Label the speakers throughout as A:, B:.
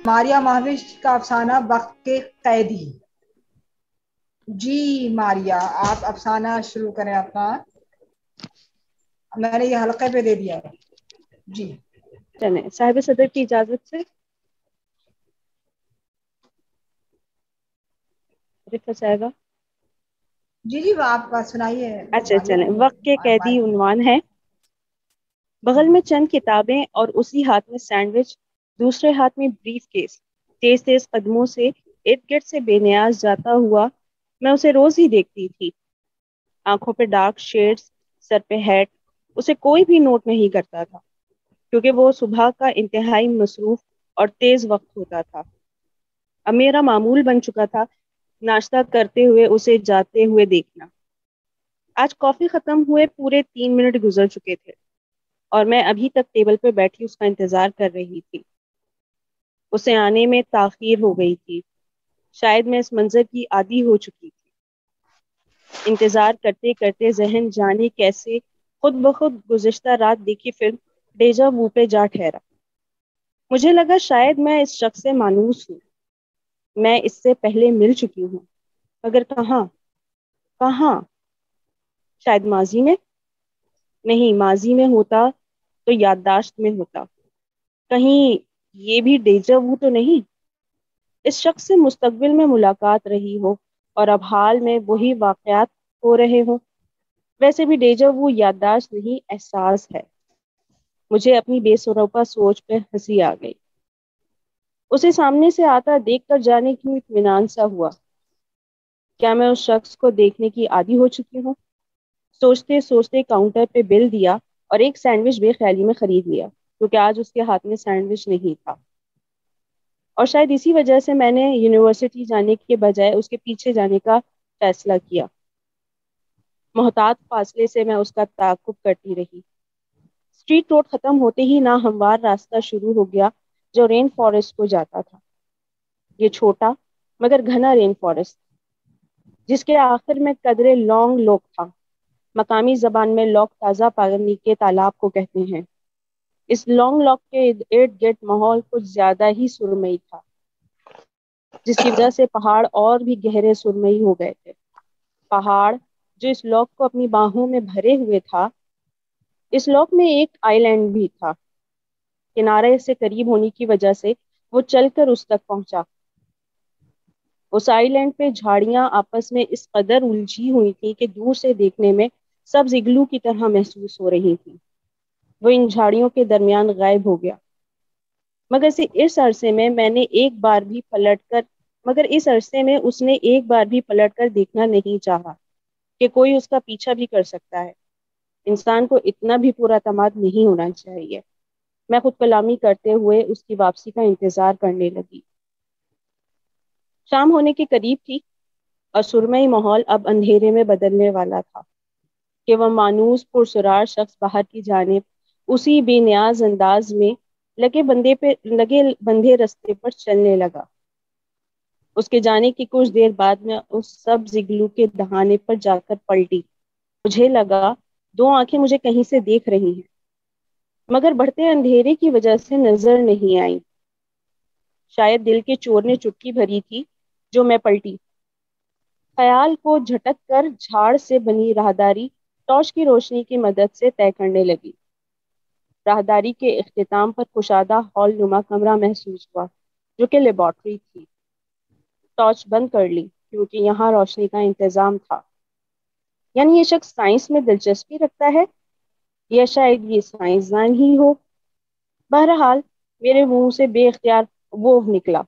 A: ماریا مہوش کا افسانہ وقت کے قیدی. جی ماریا آپ افسانہ شروع کریں اپنا. میں نے یہ حلقے پہ دے دیا ہے. جی
B: چلیں صاحب صدر کی اجازت سے رفت صاحبہ.
A: جی جی آپ بات سنائیے.
B: اچھا چلیں. وقت کے قیدی عنوان ہے. بغل میں چند کتابیں اور اسی ہاتھ میں سینڈوچ، دوسرے ہاتھ میں بریف کیس. تیز تیز قدموں سے ارد گرد سے بے نیاز جاتا ہوا میں اسے روز ہی دیکھتی تھی. آنکھوں پہ ڈارک شیڈز، سر پہ ہیٹ. اسے کوئی بھی نوٹ نہیں کرتا تھا کیونکہ وہ صبح کا انتہائی مصروف اور تیز وقت ہوتا تھا. اب میرا معمول بن چکا تھا ناشتہ کرتے ہوئے اسے جاتے ہوئے دیکھنا. آج کافی ختم ہوئے پورے 3 منٹ گزر چکے تھے اور میں ابھی تک ٹیبل پہ بیٹھی اس کا انتظار کر رہی تھی. اسے آنے میں تاخیر ہو گئی تھی. شاید میں اس منظر کی عادی ہو چکی تھی. انتظار کرتے کرتے ذہن جانے کیسے خود بخود گزشتہ رات دیکھی فلم ڈیجا وو پہ جا ٹھہرا. مجھے لگا شاید میں اس شخص سے مانوس ہوں. میں اس سے پہلے مل چکی ہوں مگر کہاں کہاں؟ شاید ماضی میں. نہیں، ماضی میں ہوتا تو یادداشت میں ہوتا. کہیں یہ بھی ڈیجا وو تو نہیں؟ اس شخص سے مستقبل میں ملاقات رہی ہو اور اب حال میں وہی واقعات ہو رہے ہوں. ویسے بھی ڈیجا وو یادداشت نہیں، احساس ہے. مجھے اپنی بے سروپا سوچ پہ ہنسی آ گئی. اسے سامنے سے آتا دیکھ کر جانے کیوں اطمینان سا ہوا. کیا میں اس شخص کو دیکھنے کی عادی ہو چکی ہوں؟ سوچتے سوچتے کاؤنٹر پہ بل دیا اور ایک سینڈوچ بے خیالی میں خرید لیا کیونکہ آج اس کے ہاتھ میں سینڈوچ نہیں تھا. اور شاید اسی وجہ سے میں نے یونیورسٹی جانے کے بجائے اس کے پیچھے جانے کا فیصلہ کیا. محتاط فاصلے سے میں اس کا تعاقب کرتی رہی. اسٹریٹ روڈ ختم ہوتے ہی ناہموار راستہ شروع ہو گیا جو رین فارسٹ کو جاتا تھا. یہ چھوٹا مگر گھنا رین فارسٹ جس کے آخر میں قدرے لانگ لوک تھا. مقامی زبان میں لوک تازہ پانی کے تالاب کو کہتے ہیں. اس لانگ لاک کے ارد گرد ماحول کچھ زیادہ ہی سرمئی تھا جس کی وجہ سے پہاڑ اور بھی گہرے سرمئی ہو گئے تھے. پہاڑ جو اس لاک کو اپنی باہوں میں بھرے ہوئے تھا. اس لاک میں ایک آئی لینڈ بھی تھا. کنارے سے قریب ہونے کی وجہ سے وہ چل کر اس تک پہنچا. اس آئی لینڈ پہ جھاڑیاں آپس میں اس قدر الجھی ہوئی تھی کہ دور سے دیکھنے میں سبز اگلو کی طرح محسوس ہو رہی تھی. وہ ان جھاڑیوں کے درمیان غائب ہو گیا. مگر اس عرصے میں نے ایک بار بھی پلٹ کر مگر اس عرصے میں اس نے ایک بار بھی پلٹ کر دیکھنا نہیں چاہا کہ کوئی اس کا پیچھا بھی کر سکتا ہے. انسان کو اتنا بھی پورا اعتماد نہیں ہونا چاہیے. میں خود کلامی کرتے ہوئے اس کی واپسی کا انتظار کرنے لگی. شام ہونے کے قریب تھی اور سرمئی ماحول اب اندھیرے میں بدلنے والا تھا کہ وہ مانوس پرسرار شخص باہر کی جانب اسی بے نیاز انداز میں لگے بندھے رستے پر چلنے لگا. اس کے جانے کی کچھ دیر بعد میں اس سبز اگلو کے دہانے پر جا کر پلٹی. مجھے لگا دو آنکھیں مجھے کہیں سے دیکھ رہی ہیں مگر بڑھتے اندھیرے کی وجہ سے نظر نہیں آئی. شاید دل کے چور نے چٹکی بھری تھی جو میں پلٹی. خیال کو جھٹک کر جھاڑ سے بنی راہداری ٹارچ کی روشنی کی مدد سے طے کرنے لگی. راہداری کے اختتام پر کشادہ ہال نما کمرہ محسوس ہوا جو کہ لیبارٹری تھی. ٹارچ بند کر لی کیونکہ یہاں روشنی کا انتظام تھا. یعنی یہ شخص سائنس میں دلچسپی رکھتا ہے یا شاید یہ سائنسدان ہی ہو. بہرحال میرے منہ سے بے اختیار وہ نکلا.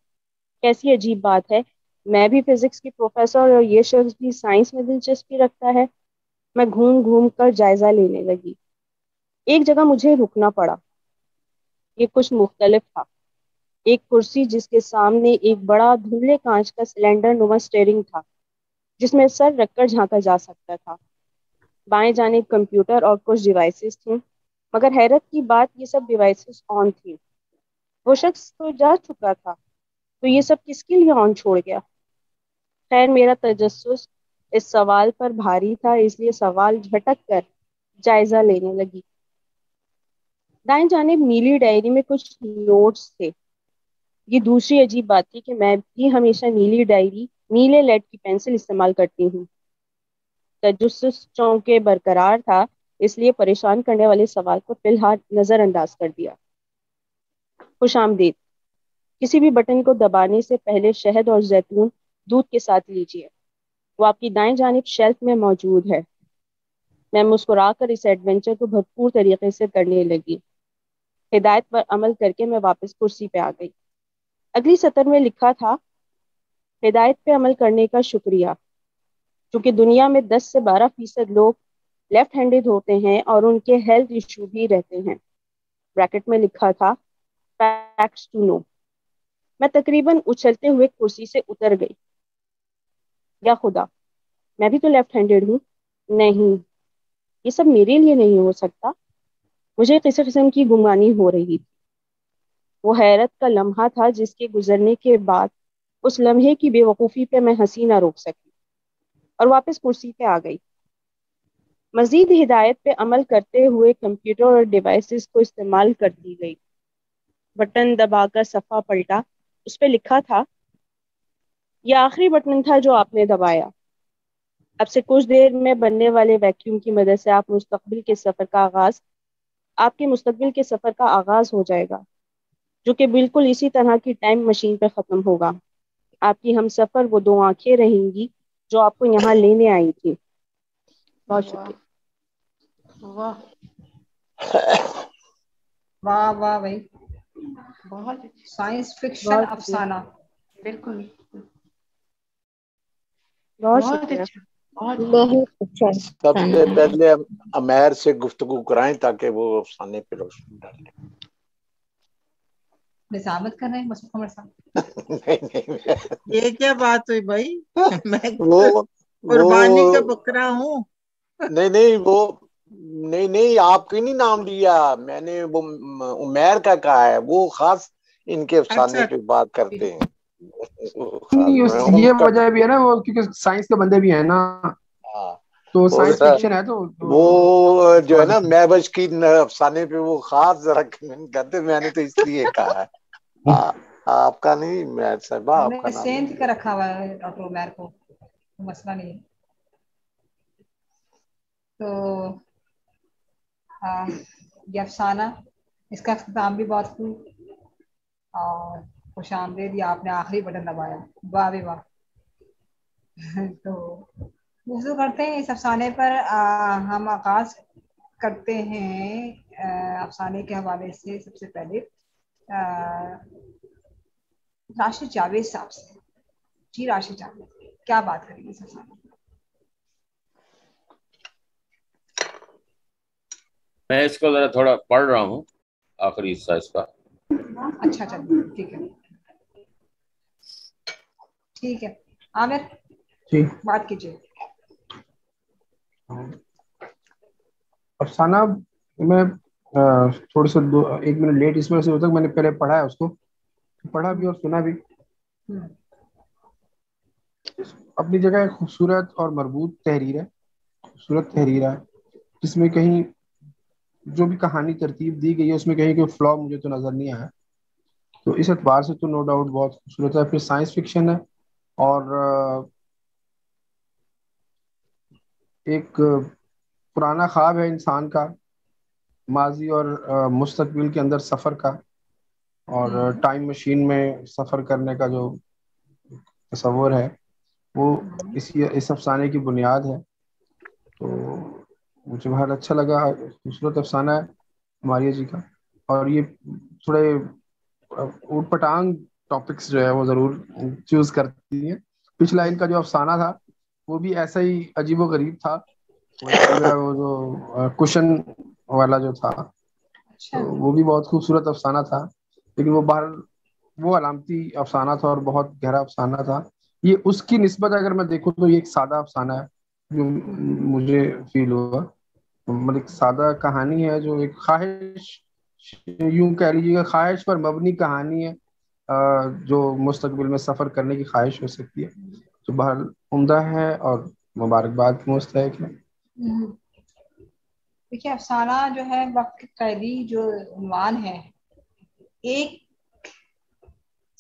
B: کیسی عجیب بات ہے، میں بھی فزکس کی پروفیسر اور یہ شخص بھی سائنس میں دلچسپی رکھتا ہے. میں گھوم گھوم کر جائزہ لینے لگی. ایک جگہ مجھے رکنا پڑا. یہ کچھ مختلف تھا. ایک کرسی جس کے سامنے ایک بڑا دھندلے کانچ کا سلنڈر نما اسٹیئرنگ تھا جس میں سر رکھ کر جھانکا جا سکتا تھا. بائیں جانب کمپیوٹر اور کچھ ڈیوائسز تھیں مگر حیرت کی بات یہ سب ڈیوائسز آن تھی. وہ شخص تو جا چکا تھا تو یہ سب کس کے لیے آن چھوڑ گیا؟ خیر میرا تجسس اس سوال پر بھاری تھا اس لیے سوال جھٹک کر جائزہ لینے لگی. دائیں جانب نیلی ڈائری میں کچھ نوٹس تھے. یہ دوسری عجیب بات تھی کہ میں بھی ہمیشہ نیلی ڈائری، نیلے لیڈ کی پینسل استعمال کرتی ہوں۔ تجسس چونکہ برقرار تھا، اس لیے پریشان کرنے والے سوال کو فی الحال نظر انداز کر دیا۔ خوش آمدید۔ کسی بھی بٹن کو دبانے سے پہلے شہد اور زیتون دودھ کے ساتھ لیجیے، وہ آپ کی دائیں جانب شیلف میں موجود ہے۔ میں مسکرا کر اس ایڈونچر کو بھرپور طریقے سے کرنے لگی۔ ہدایت پر عمل کر کے میں واپس کرسی پہ آ گئی۔ اگلی سطر میں لکھا تھا، ہدایت پہ عمل کرنے کا شکریہ۔ چونکہ دنیا میں 10 سے 12% لوگ لیفٹ ہینڈڈ ہوتے ہیں اور ان کے ہیلتھ ایشو بھی رہتے ہیں۔ بریکٹ میں لکھا تھا، فیکٹس ٹو نو۔ میں تقریباً اچھلتے ہوئے کرسی سے اتر گئی۔ یا خدا، میں بھی تو لیفٹ ہینڈڈ ہوں۔ نہیں، یہ سب میرے لیے نہیں ہو سکتا۔ مجھے کسی قسم کی گمانی ہو رہی تھی۔ وہ حیرت کا لمحہ تھا جس کے گزرنے کے بعد اس لمحے کی بے وقوفی پہ میں ہنسی نہ روک سکی اور واپس کرسی پہ آ گئی۔ مزید ہدایت پہ عمل کرتے ہوئے کمپیوٹر اور ڈیوائسز کو استعمال کرتی گئی۔ بٹن دبا کر صفحہ پلٹا، اس پہ لکھا تھا، یہ آخری بٹن تھا جو آپ نے دبایا۔ اب سے کچھ دیر میں بننے والے ویکیوم کی مدد سے آپ کے مستقبل کے سفر کا آغاز ہو جائے گا، جو کہ بالکل اسی طرح کی ٹائم مشین پہ ختم ہوگا۔ آپ کی ہم سفر وہ 2 آنکھیں رہیں گی جو آپ کو یہاں لینے آئی تھی۔ بہت
A: واہ
B: شکریہ۔
A: واہ واہ واہ بھائی،
C: بہت
A: سائنس فکشن
B: بہت شکریہ۔
A: افسانہ۔
C: بالکل
B: بہت
C: بہت
B: شکریہ۔
C: اچھا، بہت
D: بہت اچھا۔
E: سب سے پہلے امیر سے گفتگو کرائیں تاکہ وہ افسانے پہ روشنی ڈالیں۔
A: نظامت کر رہے ہیں مسعود عمر صاحب؟
E: نہیں،
C: یہ کیا بات ہوئی بھائی؟ میں
E: وہ
C: قربانی کا بکرا ہوں۔
E: نہیں آپ کی نہیں نام لیا میں نے، وہ عمیر کا کہا ہے، وہ خاص ان کے افسانے
C: اچھا
E: پہ بات کرتے ہیں۔
D: یہ وجہ بھی ہے نا، وہ کیونکہ سائنس کے بندے بھی ہیں نا، تو سائنس فکشن ہے تو
E: وہ جو ہے نا محبش کی افسانے پہ وہ خاص ذرا کرتے، میں نے تو اس لیے کہا ہے۔ آپ کا نہیں میں صاحبہ،
A: ہم
E: آپ کا
A: نے
E: نام
A: سینت
E: نہیں
A: کا رکھا ہوا ہے ڈاکٹر عمیر کو، مسئلہ نہیں ہے۔ تو یہ افسانہ، اس کا اختتام بھی بہت خوب اور خوش آمدید، یا آپ نے آخری بٹن دبایا، واہ بے واہ۔ تو گفتگو کرتے ہیں اس افسانے پر۔ ہم آغاز کرتے ہیں افسانے کے حوالے سے۔ سب سے پہلے راشد جاوید صاحب سے۔ جی راشد جاوید، کیا بات کریں گے اس افسانے پر؟
F: میں اس کو ذرا تھوڑا پڑھ رہا ہوں، آخری حصہ اس کا۔
A: اچھا چلیے، ٹھیک ہے عامر
D: جی
A: بات کیجیے۔
D: افسانہ میں تھوڑا سا 1 منٹ لیٹ اس وجہ سے ہوتا ہے، میں نے پہلے پڑھا ہے، اس کو پڑھا بھی اور سنا بھی۔ اپنی جگہ ایک خوبصورت اور مربوط تحریر ہے، خوبصورت تحریر ہے، جس میں کہیں جو بھی کہانی ترتیب دی گئی ہے اس میں کہیں کوئی فلا مجھے تو نظر نہیں آیا، تو اس اعتبار سے تو نو ڈاؤٹ بہت خوبصورت ہے۔ پھر سائنس فکشن ہے اور ایک پرانا خواب ہے انسان کا، ماضی اور مستقبل کے اندر سفر کا، اور ٹائم مشین میں سفر کرنے کا جو تصور ہے وہ اس افسانے کی بنیاد ہے۔ تو مجھے بہت اچھا لگا، خوبصورت افسانہ ہے ماریہ جی کا، اور یہ تھوڑے اوٹ پٹانگ ٹاپکس جو ہے وہ ضرور چوز کرتی ہیں۔ پچھلا ان کا جو افسانہ تھا وہ بھی ایسا ہی عجیب و غریب تھا، وہ جو کشن والا جو تھا تو وہ بھی بہت خوبصورت افسانہ تھا، لیکن وہ علامتی افسانہ تھا اور بہت گہرا افسانہ تھا۔ یہ اس کی نسبت اگر میں دیکھوں تو یہ ایک سادہ افسانہ ہے جو مجھے فیل ہوا، مطلب ایک سادہ کہانی ہے جو ایک خواہش، یوں کہہ لیجیے خواہش پر مبنی کہانی ہے، جو مستقبل میں سفر کرنے کی خواہش ہو سکتی ہے، جو بہرحال عمدہ ہے اور مبارکباد کی مستحق ہے۔
A: دیکھیے افسانہ جو ہے وقت قیدی جو عنوان ہے، ایک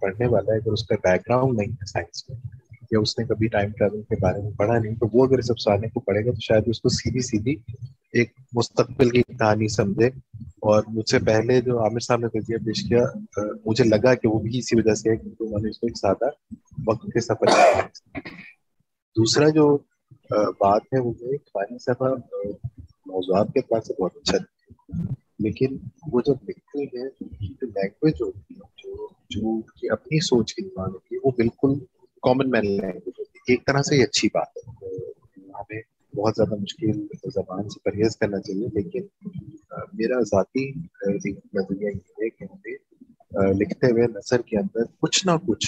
G: پڑھنے والا ہے اگر اس کا بیک گراؤنڈ نہیں ہے سائنس میں یا اس نے کبھی ٹائم ٹریول کے بارے میں پڑھا نہیں, تو وہ اگر اس افسانے کو پڑھے گا تو شاید اس کو سیدھی ایک مستقبل کی کہانی سمجھے. اور مجھ سے پہلے جو عامر صاحب نے تجزیہ پیش کیا, مجھے لگا کہ وہ بھی اسی وجہ سے ہے کیونکہ انہوں نے اس کو ایک سادہ وقت کے سفر میں. دوسرا جو بات ہے وہ یہ قانی صاحبہ موضوعات کے اعتبار سے بہت اچھا ہے, لیکن وہ جب لکھتے ہیں جو لینگویج ہوتی ہے جو کی اپنی سوچ کی زبان ہوتی ہے وہ بالکل کامن مین لینگویج ہوتی ہے. ایک طرح سے یہ اچھی بات ہے, ہمیں بہت زیادہ مشکل زبان سے پرہیز کرنا چاہیے, لیکن میرا ذاتی نظریہ یہ ہے کہ ہمیں لکھتے ہوئے نثر کے اندر کچھ نہ کچھ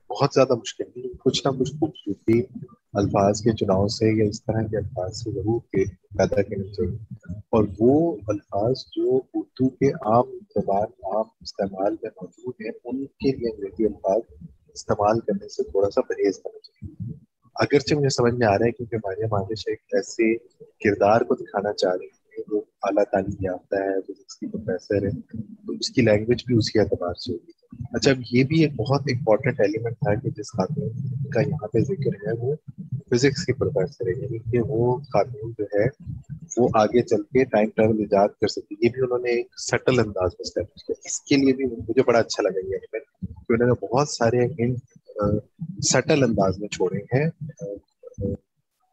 G: بہت زیادہ مشکل نہیں, کچھ نہ کچھ خوبصورتی الفاظ کے چناؤ سے یا اس طرح کے الفاظ سے ضرور پیدا کرنی چاہیے. اور وہ الفاظ جو اردو کے عام زبان عام استعمال میں موجود ہیں ان کے لیے انگریزی الفاظ استعمال کرنے سے تھوڑا سا پرہیز کرنا چاہیے. اگرچہ مجھے سمجھ میں آ رہا ہے کیونکہ ماریہ مانش ایک ایسے کردار کو دکھانا چاہ رہی ہے وہ اعلیٰ تعلیم یافتہ ہے, فزکس کی پروفیسر ہے, تو اس کی لینگویج بھی اسی اعتبار سے ہوگی. اچھا, یہ بھی ایک بہت امپورٹنٹ ایلیمنٹ تھا کہ جس خاتون کا یہاں پہ ذکر ہے وہ فزکس کی پروفیسر ہے, یعنی کہ وہ خاتون جو ہے وہ آگے چل کے ٹائم ٹریول ایجاد کر سکتی. یہ بھی انہوں نے ایک سٹل انداز میں اسٹیبلش کیا. اس کے لیے بھی مجھے بڑا اچھا لگا یہ ایلیمنٹ کہ انہوں نے بہت سارے ہنٹ سٹل انداز میں چھوڑے ہیں,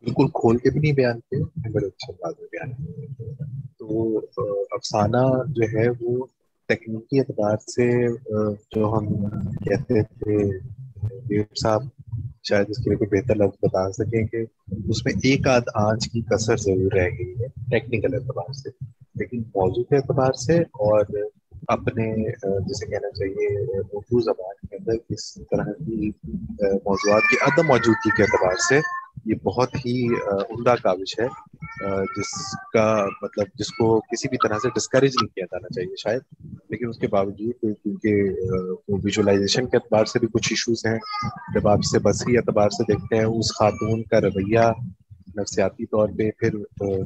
G: بالکل کھول کے بھی نہیں بیان کیے, بڑے اچھے انداز میں بیان کیے. تو افسانہ جو ہے وہ تکنیکی اعتبار سے جو ہم کہتے تھے دیو صاحب شاید اس کے لیے کوئی بہتر لفظ بتا سکیں کہ اس میں ایک آدھ آنچ کی کسر ضرور رہ گئی ہے ٹیکنیکل اعتبار سے, لیکن موضوع کے اعتبار سے اور اپنے جسے کہنا چاہیے اردو زبان کے اندر اس طرح کی موضوعات کی عدم موجودگی کے اعتبار سے یہ بہت ہی عمدہ کاوش ہے, جس کا مطلب جس کو کسی بھی طرح سے ڈسکریج نہیں کیا جانا چاہیے شاید, لیکن اس کے باوجود کیونکہ ویژولائزیشن کے اعتبار سے بھی کچھ ایشوز ہیں. جب آپ اسے بصری اعتبار سے دیکھتے ہیں اس خاتون کا رویہ نفسیاتی طور پہ, پھر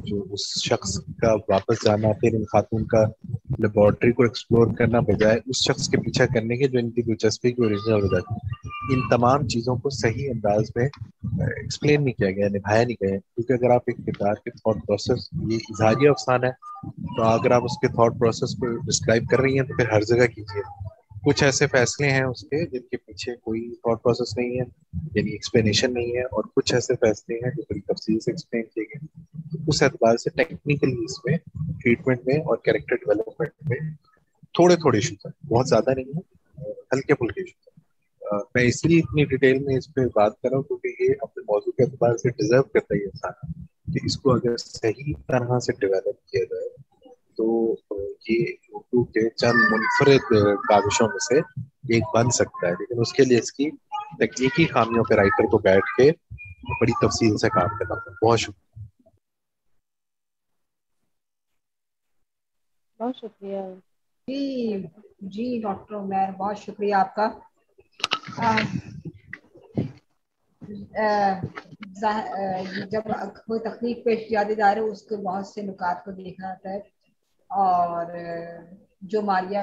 G: جو اس شخص کا واپس جانا, پھر ان خاتون کا لیبارٹری کو ایکسپلور کرنا بجائے اس شخص کے پیچھا کرنے کے جو ان کی دلچسپی کی اوریجنل وجہ تھی, ان تمام چیزوں کو صحیح انداز میں ایکسپلین نہیں کیا گیا, نبھایا نہیں گیا. کیونکہ اگر آپ ایک کردار کے تھاٹ پروسیس, یہ اظہاریہ افسانہ ہے, تو اگر آپ اس کے تھاٹ پروسیس کو ڈسکرائب کر رہی ہیں تو پھر ہر جگہ کیجیے. کچھ ایسے فیصلے ہیں اس کے جن کے پیچھے کوئی تھاٹ پروسیس نہیں ہے, یعنی ایکسپلینیشن نہیں ہے, اور کچھ ایسے فیصلے ہیں جو بڑی تفصیل سے ایکسپلین کیے گئے. اس اعتبار سے ٹیکنیکلی اس میں ٹریٹمنٹ میں اور کیریکٹر ڈیولپمنٹ میں تھوڑے ایشوز ہیں, بہت زیادہ نہیں ہے, ہلکے پھلکے ایشوز ہیں. میں اس لیے اتنی ڈیٹیل میں اس پہ بات کر رہا ہوں کیونکہ یہ اپنے موضوع کے اعتبار سے ڈیزرو کرتا ہے انسان کہ اس کو اگر صحیح طرح سے ڈیولپ کیا جائے تو یہ اردو کے چند منفرد کاوشوں میں سے ایک بن سکتا ہے. لیکن اس کے لیے اس کی تکنیکی خامیوں پہ رائٹر کو بیٹھ کے بڑی تفصیل سے کام کرنا ہوگا. بہت شکریہ.
B: بہت شکریہ.
A: جی جی ڈاکٹر عمیر, بہت شکریہ آپ کا. جب کوئی تخلیق پیش کیا جا رہے اس کے بہت سے نکات کو دیکھا جاتا ہے, اور جو ماریہ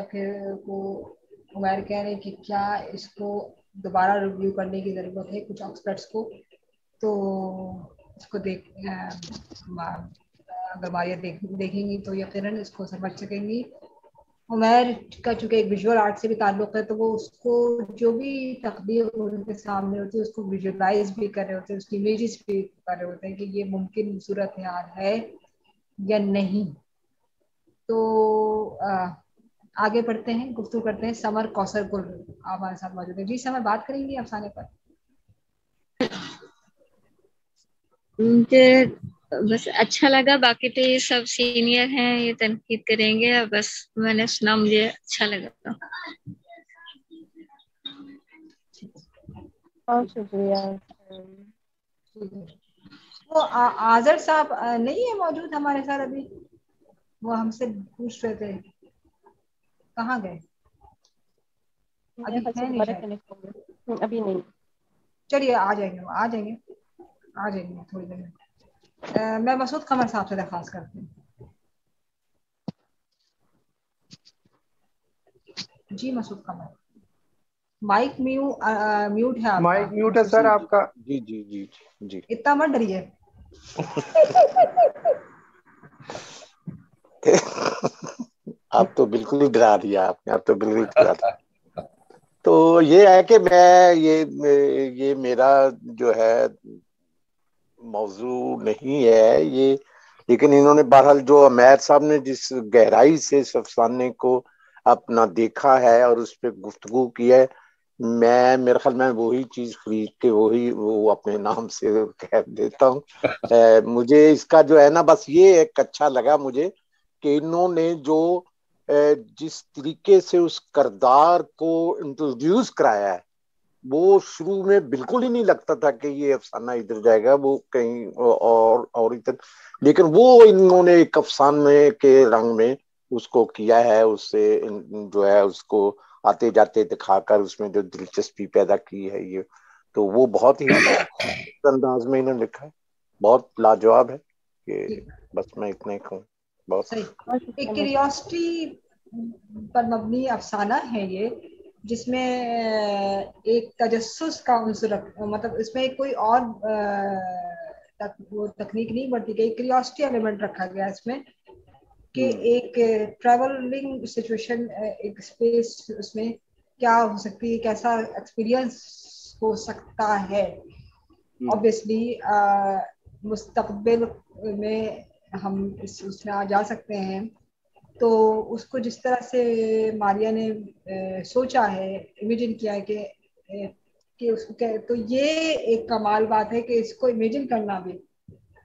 A: کو عمیر کہہ رہے ہیں کہ کیا اس کو دوبارہ ریویو کرنے کی ضرورت ہے کچھ ایکسپرٹس کو, تو اس کو اگر ماریہ دیکھیں گی تو یقیناً اس کو سمجھ سکیں گی. عمیر کا چونکہ ایک ویژول آرٹ سے بھی تعلق ہے, تو وہ اس کو جو بھی تخلیق ان کے سامنے ہوتی ہے اس کو ویژولائز بھی کر رہے ہوتے ہیں, اس کی امیجز بھی کر رہے ہوتے ہیں کہ یہ ممکن صورتحال ہے یا نہیں. تو آگے بڑھتے ہیں, گفتگو کرتے ہیں. سمر کوثر گل آپ ہمارے ساتھ موجود ہیں. جی سمر, بات کریں گی افسانے پر؟
H: مجھے بس اچھا لگا, باقی تو یہ سب سینئر ہیں, یہ تنقید کریں گے, بس میں نے سنا, مجھے اچھا لگا.
B: بہت شکریہ.
A: وہ آذر صاحب نہیں ہے موجود ہمارے ساتھ ابھی؟ وہ ہم سے پوچھ رہے تھے کہاں گئے, ابھی ہے نہیں شاید.
B: ابھی نہیں.
A: چلیے آ جائیں گے تھوڑی دیر میں. میں مسعود قمر صاحب سے درخواست کرتی ہوں. جی مسعود قمر مائک میوٹ ہے آپ
D: مائک
A: کا.
D: میوٹ ہے سر آپ کا.
E: جی جی جی جی
A: اتنا مت ڈریے.
E: آپ تو بالکل ہی ڈرا دیا آپ نے, آپ تو بالکل ڈرا دیا. تو یہ ہے کہ میں یہ میرا جو ہے موضوع نہیں ہے یہ, لیکن انہوں نے بہرحال جو عمیر صاحب نے جس گہرائی سے اس افسانے کو اپنا دیکھا ہے اور اس پہ گفتگو کی ہے, میں میرے خیال میں وہی چیز خرید کے وہی وہ اپنے نام سے کہہ دیتا ہوں. مجھے اس کا جو ہے نا بس یہ ایک اچھا لگا مجھے کہ انہوں نے جو جس طریقے سے اس کردار کو انٹروڈیوس کرایا ہے وہ شروع میں بالکل ہی نہیں لگتا تھا کہ یہ افسانہ ادھر جائے گا, وہ کہیں اور ادھر, لیکن وہ انہوں نے ایک افسانے کے رنگ میں اس کو کیا ہے, اس سے جو ہے اس کو آتے جاتے دکھا کر اس میں جو دلچسپی پیدا کی ہے یہ, تو وہ بہت ہی انداز میں انہوں نے لکھا ہے, بہت لاجواب ہے. کہ بس میں اتنا ہی کہوں. بہت
A: صحیح. ایک کیوریوسٹی پر مبنی افسانہ ہے یہ, جس میں ایک تجسس کا عنصر, مطلب اس میں کوئی اور تکنیک نہیں برتی گئی, کیوریوسٹی ایلیمنٹ رکھا گیا اس میں کہ ایک ٹریولنگ سچویشن, ایک اسپیس اس میں کیا ہو سکتی ہے, کیسا ایکسپیرینس ہو سکتا ہے. obviously مستقبل میں ہم اس میں آ جا سکتے ہیں, تو اس کو جس طرح سے ماریا نے سوچا ہے, امیجن کیا ہے کہ اس کو تو یہ ایک کمال بات ہے کہ اس کو امیجن کرنا بھی,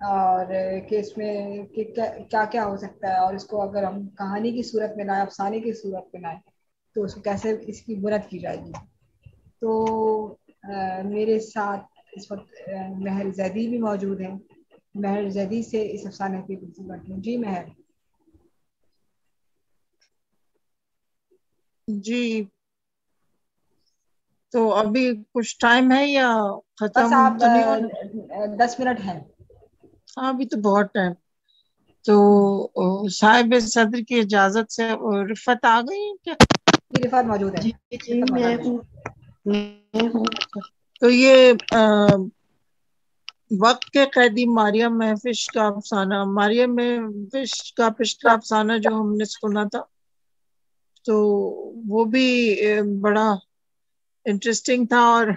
A: اور کہ اس میں کہ کیا کیا ہو سکتا ہے, اور اس کو اگر ہم کہانی کی صورت میں لائیں, افسانے کی صورت میں لائیں, تو اس کو کیسے اس کی بنیاد کی جائے گی. تو میرے ساتھ اس وقت مہر زیدی بھی موجود ہیں. مہر زیدی سے اس افسانے کی گفتگو کرتی ہوں. جی مہر.
C: جی تو ابھی کچھ ٹائم ہے یا
A: بس
C: ختم
A: آپ
C: تو نہیں ہونا؟
A: 10 منٹ ہیں.
C: ہاں ابھی تو بہت ٹائم. تو صاحب صدر کی اجازت سے رفت آ گئی کیا؟
A: جی رفت موجود ہے.
H: جی میں ہوں.
C: تو یہ وقت کے قیدی مریم محفش کا افسانہ, مریم محفش کا پچھلا افسانہ جو ہم نے سنا تھا تو وہ بھی بڑا انٹرسٹنگ تھا, اور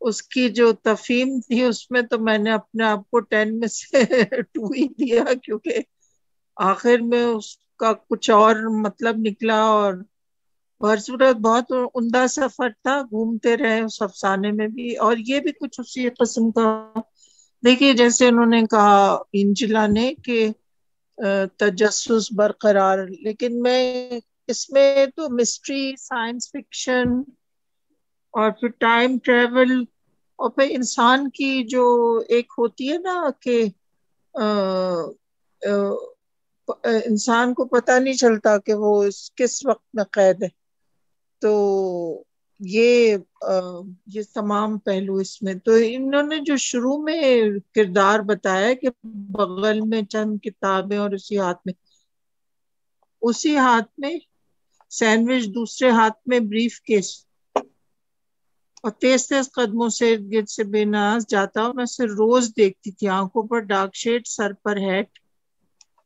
C: اس کی جو تفہیم تھی اس میں تو میں نے اپنے آپ کو 10 میں سے 2 ہی دیا, کیونکہ آخر میں اس کا کچھ اور مطلب نکلا, اور برصورت بہت عمدہ سفر تھا, گھومتے رہے اس افسانے میں بھی, اور یہ بھی کچھ اسی قسم کا. دیکھیے جیسے انہوں نے کہا انجلا نے کہ تجسس برقرار, لیکن میں اس میں تو مسٹری, سائنس فکشن, اور پھر ٹائم ٹریول, اور پھر انسان کی جو ایک ہوتی ہے نا کہ انسان کو پتہ نہیں چلتا کہ وہ کس وقت میں قید ہے, تو یہ تمام پہلو اس میں. تو انہوں نے جو شروع میں کردار بتایا کہ بغل میں چند کتابیں اور اسی ہاتھ میں سینڈوچ, دوسرے ہاتھ میں بریف کیس, اور تیز تیز قدموں سے ارد گرد سے بے نیاز جاتا, اور میں اسے روز دیکھتی تھی, آنکھوں پر ڈارک شیڈ, سر پر ہیٹ,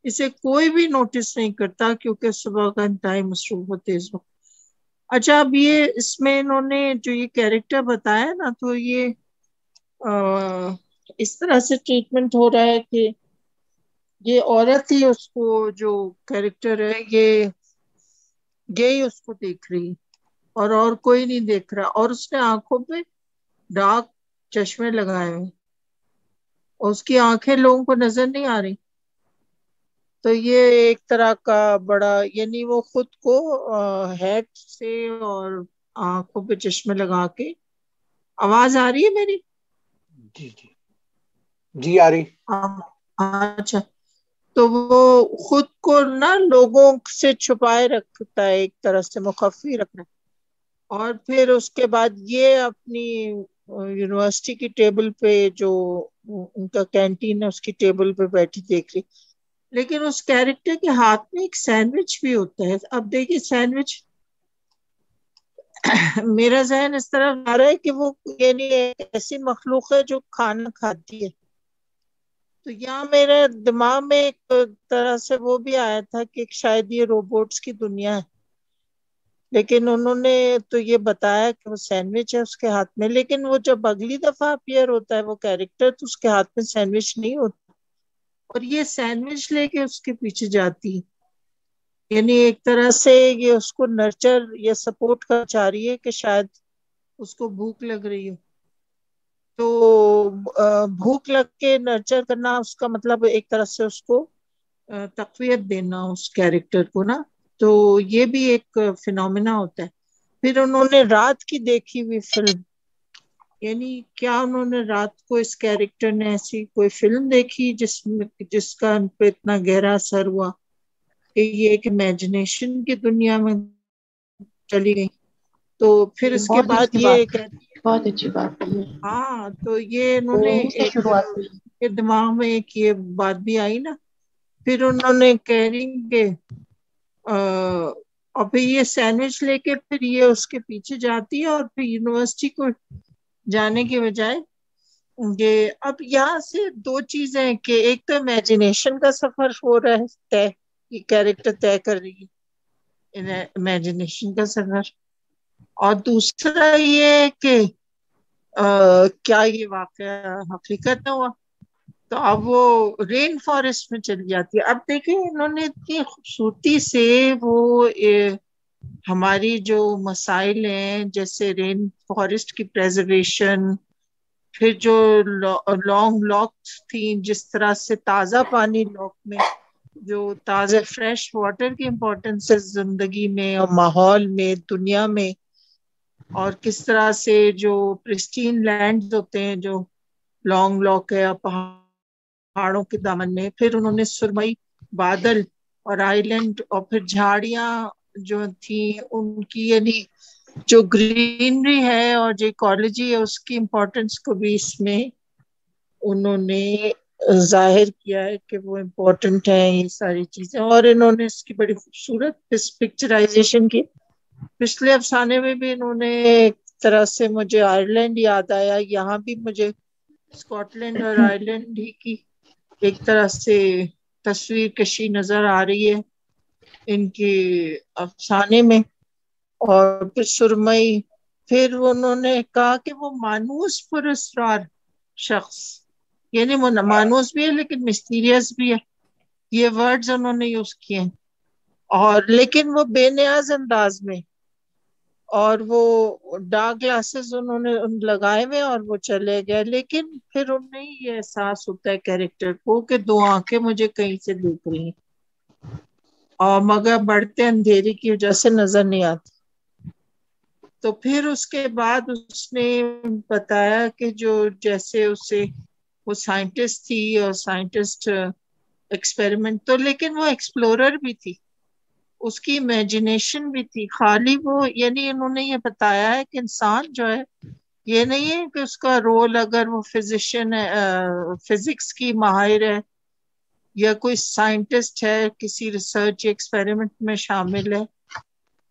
C: اسے کوئی بھی نوٹس نہیں کرتا کیونکہ صبح کا انتہائی مصروف ہوتے اس وقت. اچھا اب یہ اس میں انہوں نے جو یہ کیریکٹر بتایا نا, تو یہ اس طرح سے ٹریٹمنٹ ہو رہا ہے کہ یہ عورت ہی اس کو, جو کیریکٹر ہے یہ اس کو دیکھ رہی, اور کوئی نہیں دیکھ رہا, اور اس نے آنکھوں پہ ڈارک چشمے لگائے ہوئے, اور اس کی آنکھیں لوگوں کو نظر نہیں آ رہی. تو یہ ایک طرح کا بڑا, یعنی وہ خود کو ہیڈ سے اور آنکھوں پہ چشمے لگا کے. آواز آ رہی ہے میری؟
E: جی جی جی آ رہی.
C: اچھا, تو وہ خود کو نا لوگوں سے چھپائے رکھتا ہے, ایک طرح سے مخفی رکھنا, اور پھر اس کے بعد یہ اپنی یونیورسٹی کی ٹیبل پہ, جو ان کا کینٹین ہے اس کی ٹیبل پہ بیٹھی دیکھ رہی, لیکن اس کیریکٹر کے ہاتھ میں ایک سینڈوچ بھی ہوتا ہے. اب دیکھیے سینڈوچ میرا ذہن اس طرح آ رہا ہے کہ وہ یعنی ایک ایسی مخلوق ہے جو کھانا کھاتی ہے. تو یہاں میرے دماغ میں ایک طرح سے وہ بھی آیا تھا کہ شاید یہ روبوٹس کی دنیا ہے، لیکن انہوں نے تو یہ بتایا کہ وہ سینڈوچ ہے اس کے ہاتھ میں، لیکن وہ جب اگلی دفعہ اپیئر ہوتا ہے وہ کیریکٹر تو اس کے ہاتھ میں سینڈوچ نہیں ہوتا، اور یہ سینڈوچ لے کے اس کے پیچھے جاتی ہے. یعنی ایک طرح سے یہ اس کو نرچر یا سپورٹ کر چاہ رہی ہے کہ شاید اس کو بھوک لگ رہی ہو. تو بھوک لگ کے نرچر کرنا اس کا مطلب ایک طرح سے اس کو تقویت دینا اس کیریکٹر کو نا. تو یہ بھی ایک فینومینا ہوتا ہے. پھر انہوں نے رات کی دیکھی ہوئی فلم، یعنی کیا انہوں نے رات کو اس کیریکٹر نے ایسی کوئی فلم دیکھی جس کا ان پہ اتنا گہرا اثر ہوا کہ یہ ایک امیجنیشن کی دنیا میں چلی گئی. تو پھر اس کے بعد یہ
I: بہت اچھی بات ہے.
C: ہاں تو یہ انہوں نے ایک دماغ میں ایک یہ بات بھی آئی نا. پھر انہوں نے کیرنگ کے اور پھر یہ سینڈوچ لے کے پھر یہ اس کے پیچھے جاتی ہے، اور پھر یونیورسٹی کو جانے کے بجائے یہ اب یہاں سے دو چیزیں کہ ایک تو امیجنیشن کا سفر ہو رہا ہے طے، یہ کیریکٹر طے کر رہی ہے امیجنیشن کا سفر، اور دوسرا یہ کہ کیا یہ واقعہ حقیقت میں ہوا. تو اب وہ رین فارسٹ میں چلی جاتی ہے. اب دیکھیں انہوں نے اتنی خوبصورتی سے وہ ہماری جو مسائل ہیں جیسے رین فارسٹ کی پریزرویشن، پھر جو لانگ لاکس تھیں، جس طرح سے تازہ پانی لاک میں، جو تازہ فریش واٹر کی امپورٹنس ہے زندگی میں اور ماحول میں دنیا میں، اور کس طرح سے جو پرسٹین لینڈز ہوتے ہیں جو لانگ لاک ہے پہاڑوں کے دامن میں، پھر انہوں نے سرمئی بادل اور آئی لینڈ اور پھر جھاڑیاں جو تھیں ان کی یعنی جو گرینری ہے اور جو ایکالوجی ہے اس کی امپورٹنس کو بھی اس میں انہوں نے ظاہر کیا ہے کہ وہ امپورٹنٹ ہے یہ ساری چیزیں. اور انہوں نے اس کی بڑی خوبصورت پکچرائزیشن کی. پچھلے افسانے میں بھی انہوں نے ایک طرح سے مجھے آئرلینڈ یاد آیا، یہاں بھی مجھے اسکاٹ لینڈ اور آئرلینڈ ہی کی ایک طرح سے تصویر کشی نظر آ رہی ہے ان کے افسانے میں. اور پھر سرمئی، پھر انہوں نے کہا کہ وہ مانوس پر اسرار شخص، یعنی وہ مانوس بھی ہے لیکن مسٹیریس بھی ہے، یہ ورڈز انہوں نے یوز کیے ہیں، اور لیکن وہ بے نیاز انداز میں، اور وہ ڈارک گلاسز انہوں نے لگائے ہوئے اور وہ چلے گئے. لیکن پھر انہیں یہ احساس ہوتا ہے کیریکٹر کو کہ دو آنکھیں مجھے کہیں سے دیکھ رہی ہیں، اور مگر بڑھتے اندھیرے کی وجہ سے نظر نہیں آتی. تو پھر اس کے بعد اس نے بتایا کہ جو جیسے اسے وہ سائنٹسٹ تھی اور سائنٹسٹ ایکسپیریمنٹ تو، لیکن وہ ایکسپلورر بھی تھی، اس کی امیجنیشن بھی تھی. خالی وہ یعنی انہوں نے یہ بتایا ہے کہ انسان جو ہے یہ نہیں ہے کہ اس کا رول اگر وہ فزیشین ہے، فزکس کی ماہر ہے یا کوئی سائنٹسٹ ہے کسی ریسرچ ایکسپیریمنٹ میں شامل ہے،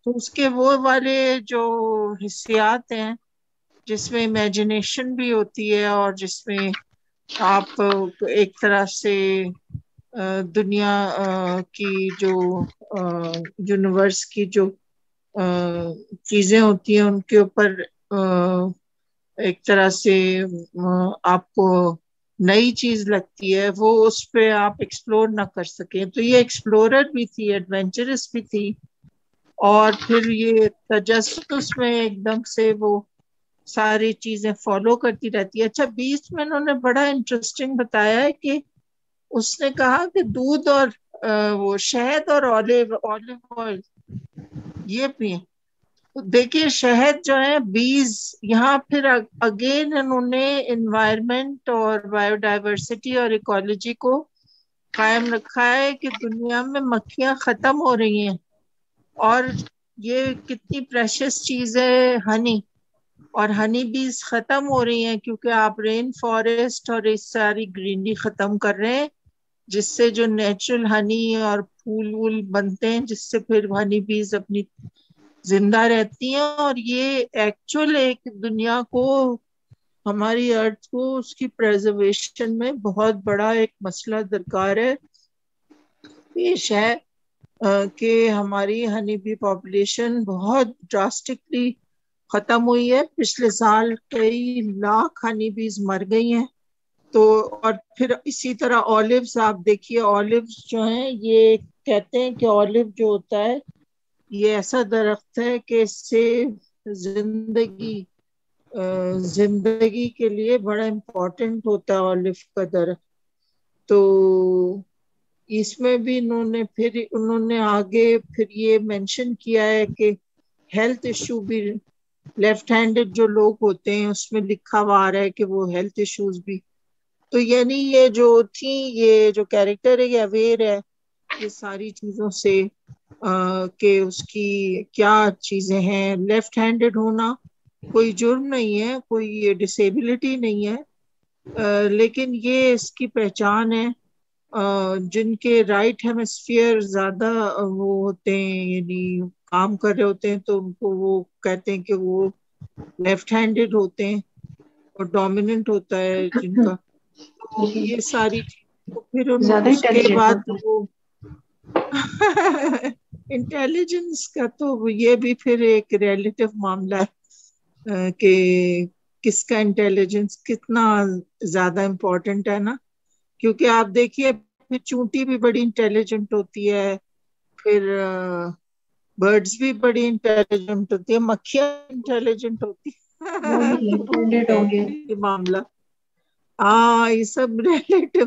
C: تو اس کے وہ والے جو حصیات ہیں جس میں امیجنیشن بھی ہوتی ہے اور جس میں آپ ایک طرح سے دنیا کی جو یونیورس کی جو چیزیں ہوتی ہیں ان کے اوپر ایک طرح سے آپ کو نئی چیز لگتی ہے، وہ اس پہ آپ ایکسپلور نہ کر سکیں. تو یہ ایکسپلورر بھی تھی، ایڈونچرس بھی تھی، اور پھر یہ تجسس میں ایک دم سے وہ ساری چیزیں فالو کرتی رہتی ہے. اچھا بیچ میں انہوں نے بڑا انٹرسٹنگ بتایا ہے کہ اس نے کہا کہ دودھ اور وہ شہد اور اولیو آئل یہ پئیں. دیکھیے شہد جو ہے بیز، یہاں پھر اگین انہوں نے انوائرمنٹ اور بایو ڈائیورسٹی اور ایکالوجی کو قائم رکھا ہے کہ دنیا میں مکھیاں ختم ہو رہی ہیں، اور یہ کتنی پریشس چیز ہے ہنی، اور ہنی بیز ختم ہو رہی ہیں کیونکہ آپ رین فارسٹ اور اس ساری گرینری ختم کر رہے ہیں، جس سے جو نیچرل ہنی اور پھول وول بنتے ہیں جس سے پھر ہنی بیز اپنی زندہ رہتی ہیں، اور یہ ایکچوئل ایک دنیا کو، ہماری ارتھ کو، اس کی پریزرویشن میں بہت بڑا ایک مسئلہ درکار ہے، پیش ہے کہ ہماری ہنی بی پاپولیشن بہت ڈراسٹکلی ختم ہوئی ہے. پچھلے سال کئی لاکھ ہنی بیز مر گئی ہیں. تو اور پھر اسی طرح اولیوز، آپ دیکھیے اولیوز جو ہیں، یہ کہتے ہیں کہ اولیو جو ہوتا ہے یہ ایسا درخت ہے کہ اس سے زندگی کے لیے بڑا امپورٹنٹ ہوتا ہے اولیو کا درخت. تو اس میں بھی انہوں نے آگے پھر یہ مینشن کیا ہے کہ ہیلتھ ایشو بھی، لیفٹ ہینڈڈ جو لوگ ہوتے ہیں اس میں لکھا ہوا آ رہا ہے کہ وہ ہیلتھ ایشوز بھی. تو یعنی یہ جو تھی، یہ جو کیریکٹر ہے یہ اویئر ہے یہ ساری چیزوں سے کہ اس کی کیا چیزیں ہیں. لیفٹ ہینڈڈ ہونا کوئی جرم نہیں ہے، کوئی ڈسیبلٹی نہیں ہے، لیکن یہ اس کی پہچان ہے. جن کے رائٹ ہیمسفیئر زیادہ وہ ہوتے ہیں، یعنی کام کر رہے ہوتے ہیں، تو ان کو وہ کہتے ہیں کہ وہ لیفٹ ہینڈڈ ہوتے ہیں اور ڈومیننٹ ہوتا ہے جن کا. تو یہ ساری چیز پھر
I: زیادہ
C: اس کے
I: انٹیلیجنٹ
C: بعد
I: ہوتا ہے.
C: وہ انٹیلیجنس کا تو یہ بھی پھر ایک ریلیٹو معاملہ ہے کہ کس کا انٹیلیجنس کتنا زیادہ امپورٹنٹ ہے نا. کیونکہ آپ دیکھیے پھر چونٹی بھی بڑی انٹیلیجنٹ ہوتی ہے، پھر برڈز بھی بڑی انٹیلیجنٹ ہوتی ہے، مکھیاں انٹیلیجنٹ ہوتی
I: وہ بھی انٹیلیجنٹ ہو گئے.
C: یہ معاملہ. ہاں یہ سب ریلیٹو.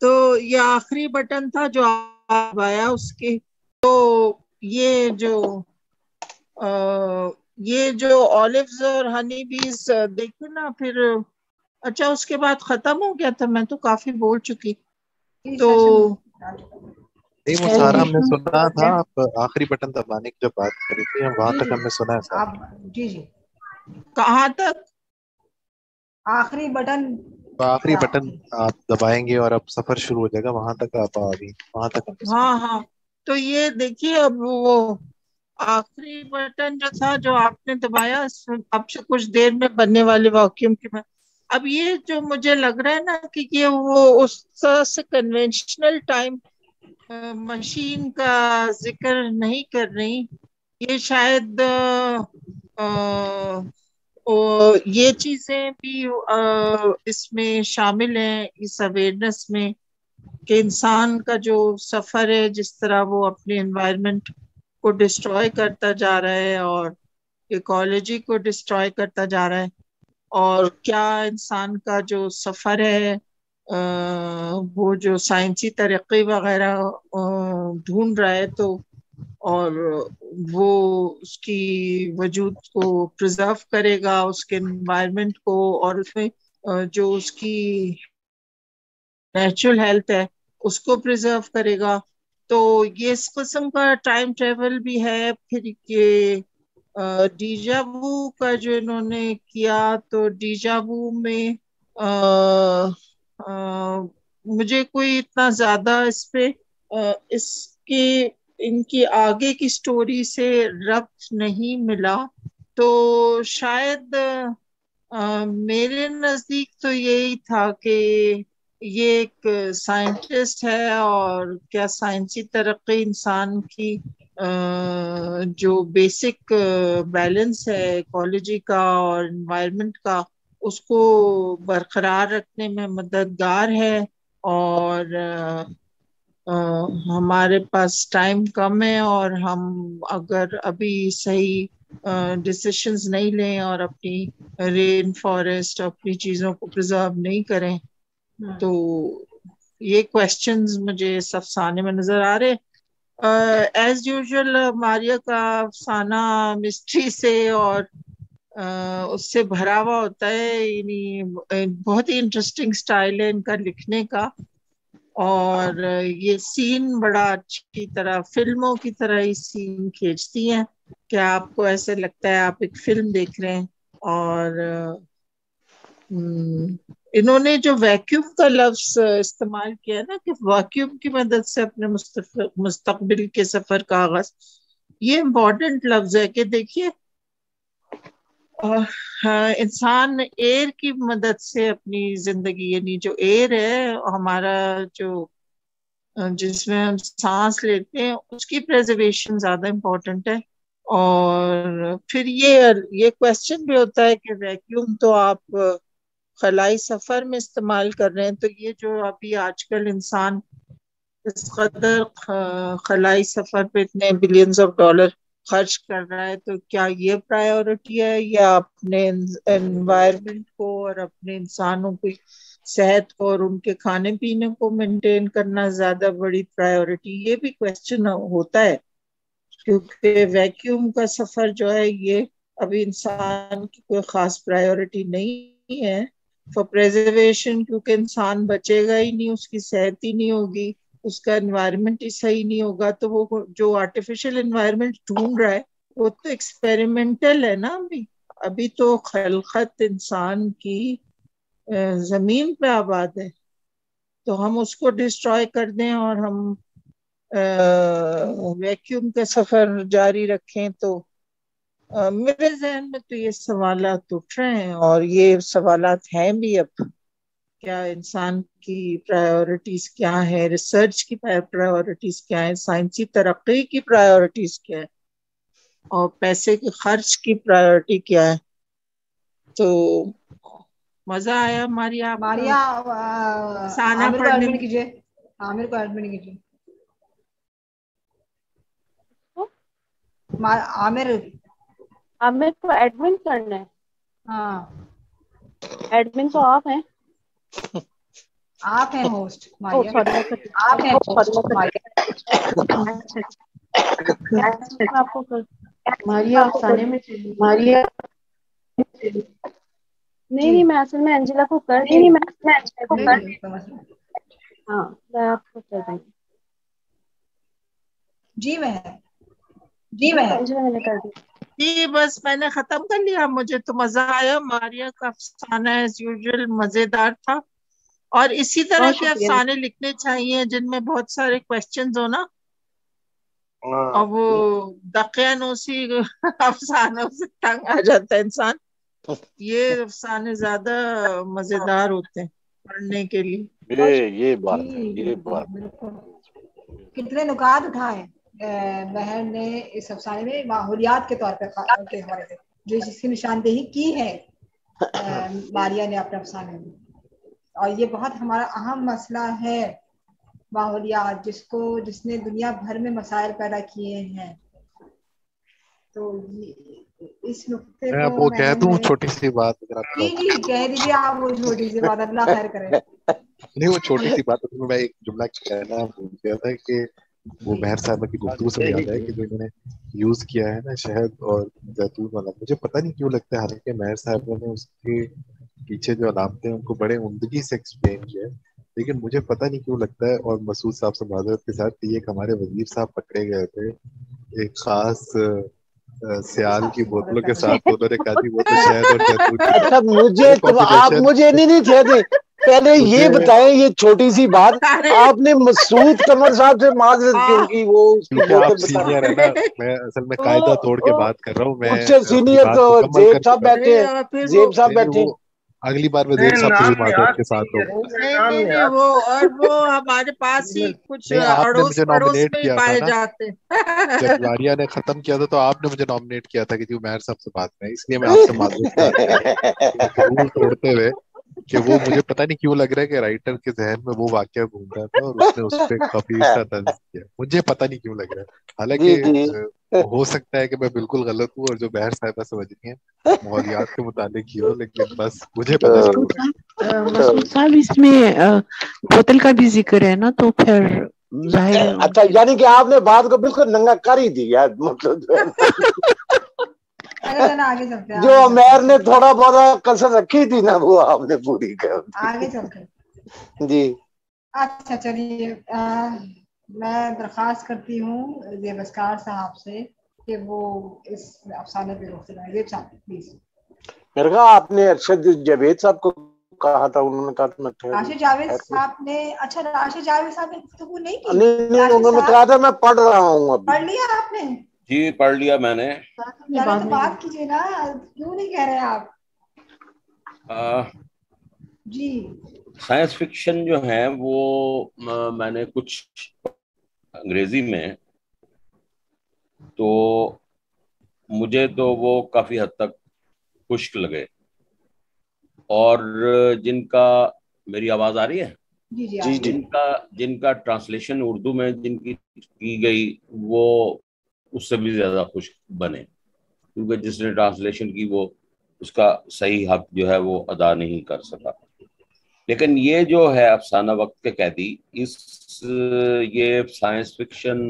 C: تو یہ آخری بٹن تھا جو آپ آیا اس کے. تو یہ جو اولیوز اور ہنی بیز دیکھے نا پھر. اچھا اس کے بعد ختم ہو گیا تھا، میں تو کافی بول چکی. تو
G: نہیں وہ سارا ہم نے سنا تھا، آپ آخری بٹن دبانے کی جو بات کری تھی وہاں تک ہم نے سنا ہے سارا.
A: جی جی
C: کہاں تک؟
A: آخری بٹن
G: آخری بٹن آپ دبائیں گے اور اب سفر شروع ہو جائے گا، وہاں تک آپ آ گئی، وہاں تک ہم نے سنا.
C: ہاں تو یہ دیکھیے اب وہ آخری بٹن جو تھا جو آپ نے دبایا، اب سے کچھ دیر میں بننے والے واقعوں کی میں اب یہ جو مجھے لگ رہا ہے نا کہ یہ وہ اس طرح سے کنونشنل ٹائم مشین کا ذکر نہیں کر رہی. یہ شاید یہ چیزیں بھی اس میں شامل ہیں اس اویئرنیس میں کہ انسان کا جو سفر ہے، جس طرح وہ اپنے انوائرمنٹ کو ڈسٹروائے کرتا جا رہا ہے اور ایکولوجی کو ڈسٹروائے کرتا جا رہا ہے، اور کیا انسان کا جو سفر ہے وہ جو سائنسی ترقی وغیرہ ڈھونڈ رہا ہے، تو اور وہ اس کی وجود کو پرزرو کرے گا، اس کے انوائرمنٹ کو، اور اس میں جو اس کی نیچرل ہیلتھ ہے اس کو پرزرو کرے گا. تو یہ اس قسم کا ٹائم ٹریول بھی ہے. پھر یہ ڈیجا وو کا جو انہوں نے کیا، تو ڈیجا وو میں مجھے کوئی اتنا زیادہ اس پہ ان کی آگے کی سٹوری سے ربط نہیں ملا. تو شاید میرے نزدیک تو یہی تھا کہ یہ ایک سائنٹسٹ ہے، اور کیا سائنسی ترقی انسان کی جو بیسک بیلنس ہے ایکولوجی کا اور انوائرمنٹ کا، اس کو برقرار رکھنے میں مددگار ہے. اور ہمارے پاس ٹائم کم ہے، اور ہم اگر ابھی صحیح ڈیسیشنز نہیں لیں اور اپنی رین فارسٹ اپنی چیزوں کو پرزرو نہیں کریں، تو یہ کوشچنز مجھے افسانے میں نظر آ رہے. ایز یوزول ماریا کا افسانہ مسٹری سے اور اس سے بھرا ہوا ہوتا ہے. یعنی بہت ہی انٹرسٹنگ سٹائل ہے ان کا لکھنے کا، اور یہ سین بڑا اچھی طرح فلموں کی طرح ہی سین کھینچتی ہیں کہ آپ کو ایسے لگتا ہے آپ ایک فلم دیکھ رہے ہیں. اور انہوں نے جو ویکیوم کا لفظ استعمال کیا نا کہ ویکیوم کی مدد سے اپنے مستقبل کے سفر کا آغاز، یہ امپورٹنٹ لفظ ہے کہ دیکھیے انسان ایئر کی مدد سے اپنی زندگی، یعنی جو ایئر ہے ہمارا، جو جس میں ہم سانس لیتے ہیں، اس کی پریزرویشن زیادہ امپورٹنٹ ہے. اور پھر یہ کوشچن بھی ہوتا ہے کہ ویکیوم تو آپ خلائی سفر میں استعمال کر رہے ہیں، تو یہ جو ابھی آج کل انسان اس قدر خلائی سفر پہ اتنے بلینز آف ڈالر خرچ کر رہا ہے، تو کیا یہ پرائیورٹی ہے یا اپنے انوائرمنٹ کو اور اپنے انسانوں کی صحت کو اور ان کے کھانے پینے کو مینٹین کرنا زیادہ بڑی پرائیورٹی؟ یہ بھی کوشچن ہوتا ہے، کیونکہ ویکیوم کا سفر جو ہے یہ ابھی انسان کی کوئی خاص پرائیورٹی نہیں ہے فار پریزرویشن، کیونکہ انسان بچے گا ہی نہیں، اس کی صحت ہی نہیں ہوگی، اس کا انوائرمنٹ ہی صحیح نہیں ہوگا، تو وہ جو آرٹیفیشل انوائرمنٹ ڈھونڈ رہا ہے وہ تو ایکسپیریمنٹل ہے نا. ابھی تو خلقت انسان کی زمین پہ آباد ہے، تو ہم اس کو ڈسٹروائے کر دیں اور ہم ویکیوم کا سفر جاری رکھیں، تو میرے ذہن میں تو یہ سوالات اٹھ رہے ہیں، اور یہ سوالات ہیں بھی. اب کیا انسان کی پرائیورٹیز کیا ہے، ریسرچ کی پرائیورٹیز کیا ہے، سائنسی ترقی کی پرائیورٹیز کیا ہے، اور پیسے کے خرچ کی پرائیورٹی کیا ہے. تو مزہ آیا ماریا افسانہ
A: عامر کو
C: پڑھنے
A: ایڈمٹ
C: میں.
A: کیجیے، عامر کو ایڈمٹ کیجیے.
B: عامر کو ایڈمن کرنا ہے.
A: ہاں
B: ایڈمن تو آپ ہیں.
A: آپ ہیں ہوسٹ
B: او
A: ماریا،
B: سوری،
A: آپ ہیں ہوسٹ ماریا.
B: میں آپ کو
I: ماریا افسانے میں چلیے.
B: نہیں میں اصل میں انجلا کو کر
A: نہیں
B: دوں گی.
A: نہیں سمجھ.
B: ہاں میں آپ کو کر دوں گی.
A: جی میں
B: انجلا میں نے کر دی.
C: جی بس میں نے ختم کر لیا. مجھے تو مزہ آیا. ماریا کا افسانہ ایز یوزول مزیدار تھا، اور اسی طرح
B: بہت
C: کے
B: شکریہ.
C: افسانے لکھنے چاہیے جن میں بہت سارے کوشچنز ہو نا، اور وہ دقیانوسی افسانوں سے تنگ آ جاتا ہے انسان. یہ افسانے زیادہ مزیدار ہوتے ہیں پڑھنے کے لیے.
E: یہ بات ہے،
A: جی
E: یہ
A: بالکل
E: بات.
A: بالکل. کتنے نکات اٹھائے بہن نے اس افسانے میں ماحولیات کے طور پر کے حوالے سے، جو اس کی نشاندہی کی ہے ماریا نے اپنے افسانے میں. اور یہ بہت ہمارا اہم مسئلہ ہے، ماحولیات، جس نے دنیا بھر میں مسائل پیدا کیے ہیں. تو اس نقطے
G: میں
A: کو
G: آپ کو کہہ
A: بہن
G: دوں
A: نے
G: چھوٹی سی بات اگر آپ
A: جی کہہ دیجیے آپ. وہ چھوٹی سی بات، اللہ خیر کرے.
G: نہیں وہ چھوٹی سی بات ہے. میں ایک جملہ کہنا بھول گیا تھا کہ وہ مہر صاحبہ کی گفتگو سے یاد ہے کہ جو انہوں نے یوز کیا ہے نا شہد اور زیتون والا، مجھے پتہ نہیں کیوں لگتا ہے، حالانکہ مہر صاحبہ نے اس کے پیچھے جو علامتیں ہیں ان کو بڑے عمدگی سے ایکسپلین کیا ہے، لیکن مجھے پتہ نہیں کیوں لگتا ہے، اور مسعود صاحب سے معذرت کے ساتھ، کہ ایک ہمارے وزیر صاحب پکڑے گئے تھے ایک خاص سیال کی بوتلوں کے ساتھ، انہوں نے کہا تھی وہ تو شہد اور زیتون کی.
E: اچھا آپ مجھے نہیں تھے دیں. پہلے یہ بتائیں، یہ چھوٹی سی بات آپ نے مسعود قمر صاحب سے معذرت کیوں کی؟ وہ اس کی
G: کیونکہ آپ
E: بوتل بتا
G: سینئر ہے نا، میں اصل میں قاعدہ توڑ کے بات کر رہا ہوں. میں
E: مجھ سے
G: اپنی
E: سینئر
G: بات
E: تو
G: مکمل
E: زیب
G: کر
E: صاحب
G: چکا ہوں.
E: بیٹھے ہیں، زیب صاحب بیٹھے.
G: وہ اگلی بار میں زیب صاحب سے بھی معذرت کے ساتھ ہوں.
C: نہیں وہ، اور وہ ہمارے پاس ہی کچھ
G: نہیں آپ نے
C: اڑوس
G: مجھے
C: پڑوس
G: نامنیٹ
C: میں
G: کیا تھا
C: پائے
G: نا
C: جاتے.
G: جب ماریا نے ختم کیا تھا، تو آپ نے مجھے نامنیٹ کیا تھا کہ جو مہر صاحب سے بات کریں، اس لیے میں آپ سے معذرت چاہتا ہوں رول توڑتے ہوئے کہ وہ مجھے پتہ نہیں کیوں لگ رہا ہے کہ رائٹر کے ذہن میں وہ واقعہ گھوم رہا تھا اور اس نے اس پہ کافی سا طنز کیا. مجھے پتہ نہیں کیوں لگ رہا ہے، حالانکہ ہو سکتا ہے کہ میں بالکل غلط ہوں اور جو مہر صاحبہ سمجھ رہی ہیں ماحولیات کے متعلق ہی ہو، لیکن بس مجھے پتہ نہیں.
I: مسعود صاحب اس میں بوتل کا بھی ذکر ہے نا، تو پھر ظاہر.
E: اچھا یعنی کہ آپ نے بات کو بالکل ننگا کر ہی دیا. مطلب
A: آگے چلتے
E: جو امیر نے تھوڑا بہت کسر رکھی تھی نا، وہ آپ نے پوری کر دی.
A: آگے چلتے.
E: جی
A: اچھا چلیے، میں درخواست کرتی ہوں زیب اسکار صاحب سے کہ وہ اس افسانے پہ روک لگائیں. زیب صاحب پلیز.
E: میرے کہا آپ نے ارشد جاوید صاحب کو کہا تھا، انہوں نے کہا
A: راشد جاوید صاحب نے. اچھا راشد جاوید صاحب نے گفتگو نہیں کی؟
E: نہیں انہوں نے کہا تھا میں پڑھ رہا ہوں. ابھی
A: پڑھ لیا آپ نے؟
F: جی پڑھ لیا میں نے.
A: تو بات کیجیے نا, کیوں نہیں کہہ رہے آپ؟ جی
F: سائنس فکشن جو ہے وہ میں نے کچھ انگریزی میں, تو مجھے تو وہ کافی حد تک خشک لگے, اور جن کا, میری آواز آ رہی ہے؟
E: جی جی.
F: جن کا ٹرانسلیشن اردو میں جن کی گئی وہ اس سے بھی زیادہ خشک بنے, کیونکہ جس نے ٹرانسلیشن کی وہ اس کا صحیح حق جو ہے وہ ادا نہیں کر سکا. لیکن یہ جو ہے افسانہ وقت کے قیدی, یہ سائنس فکشن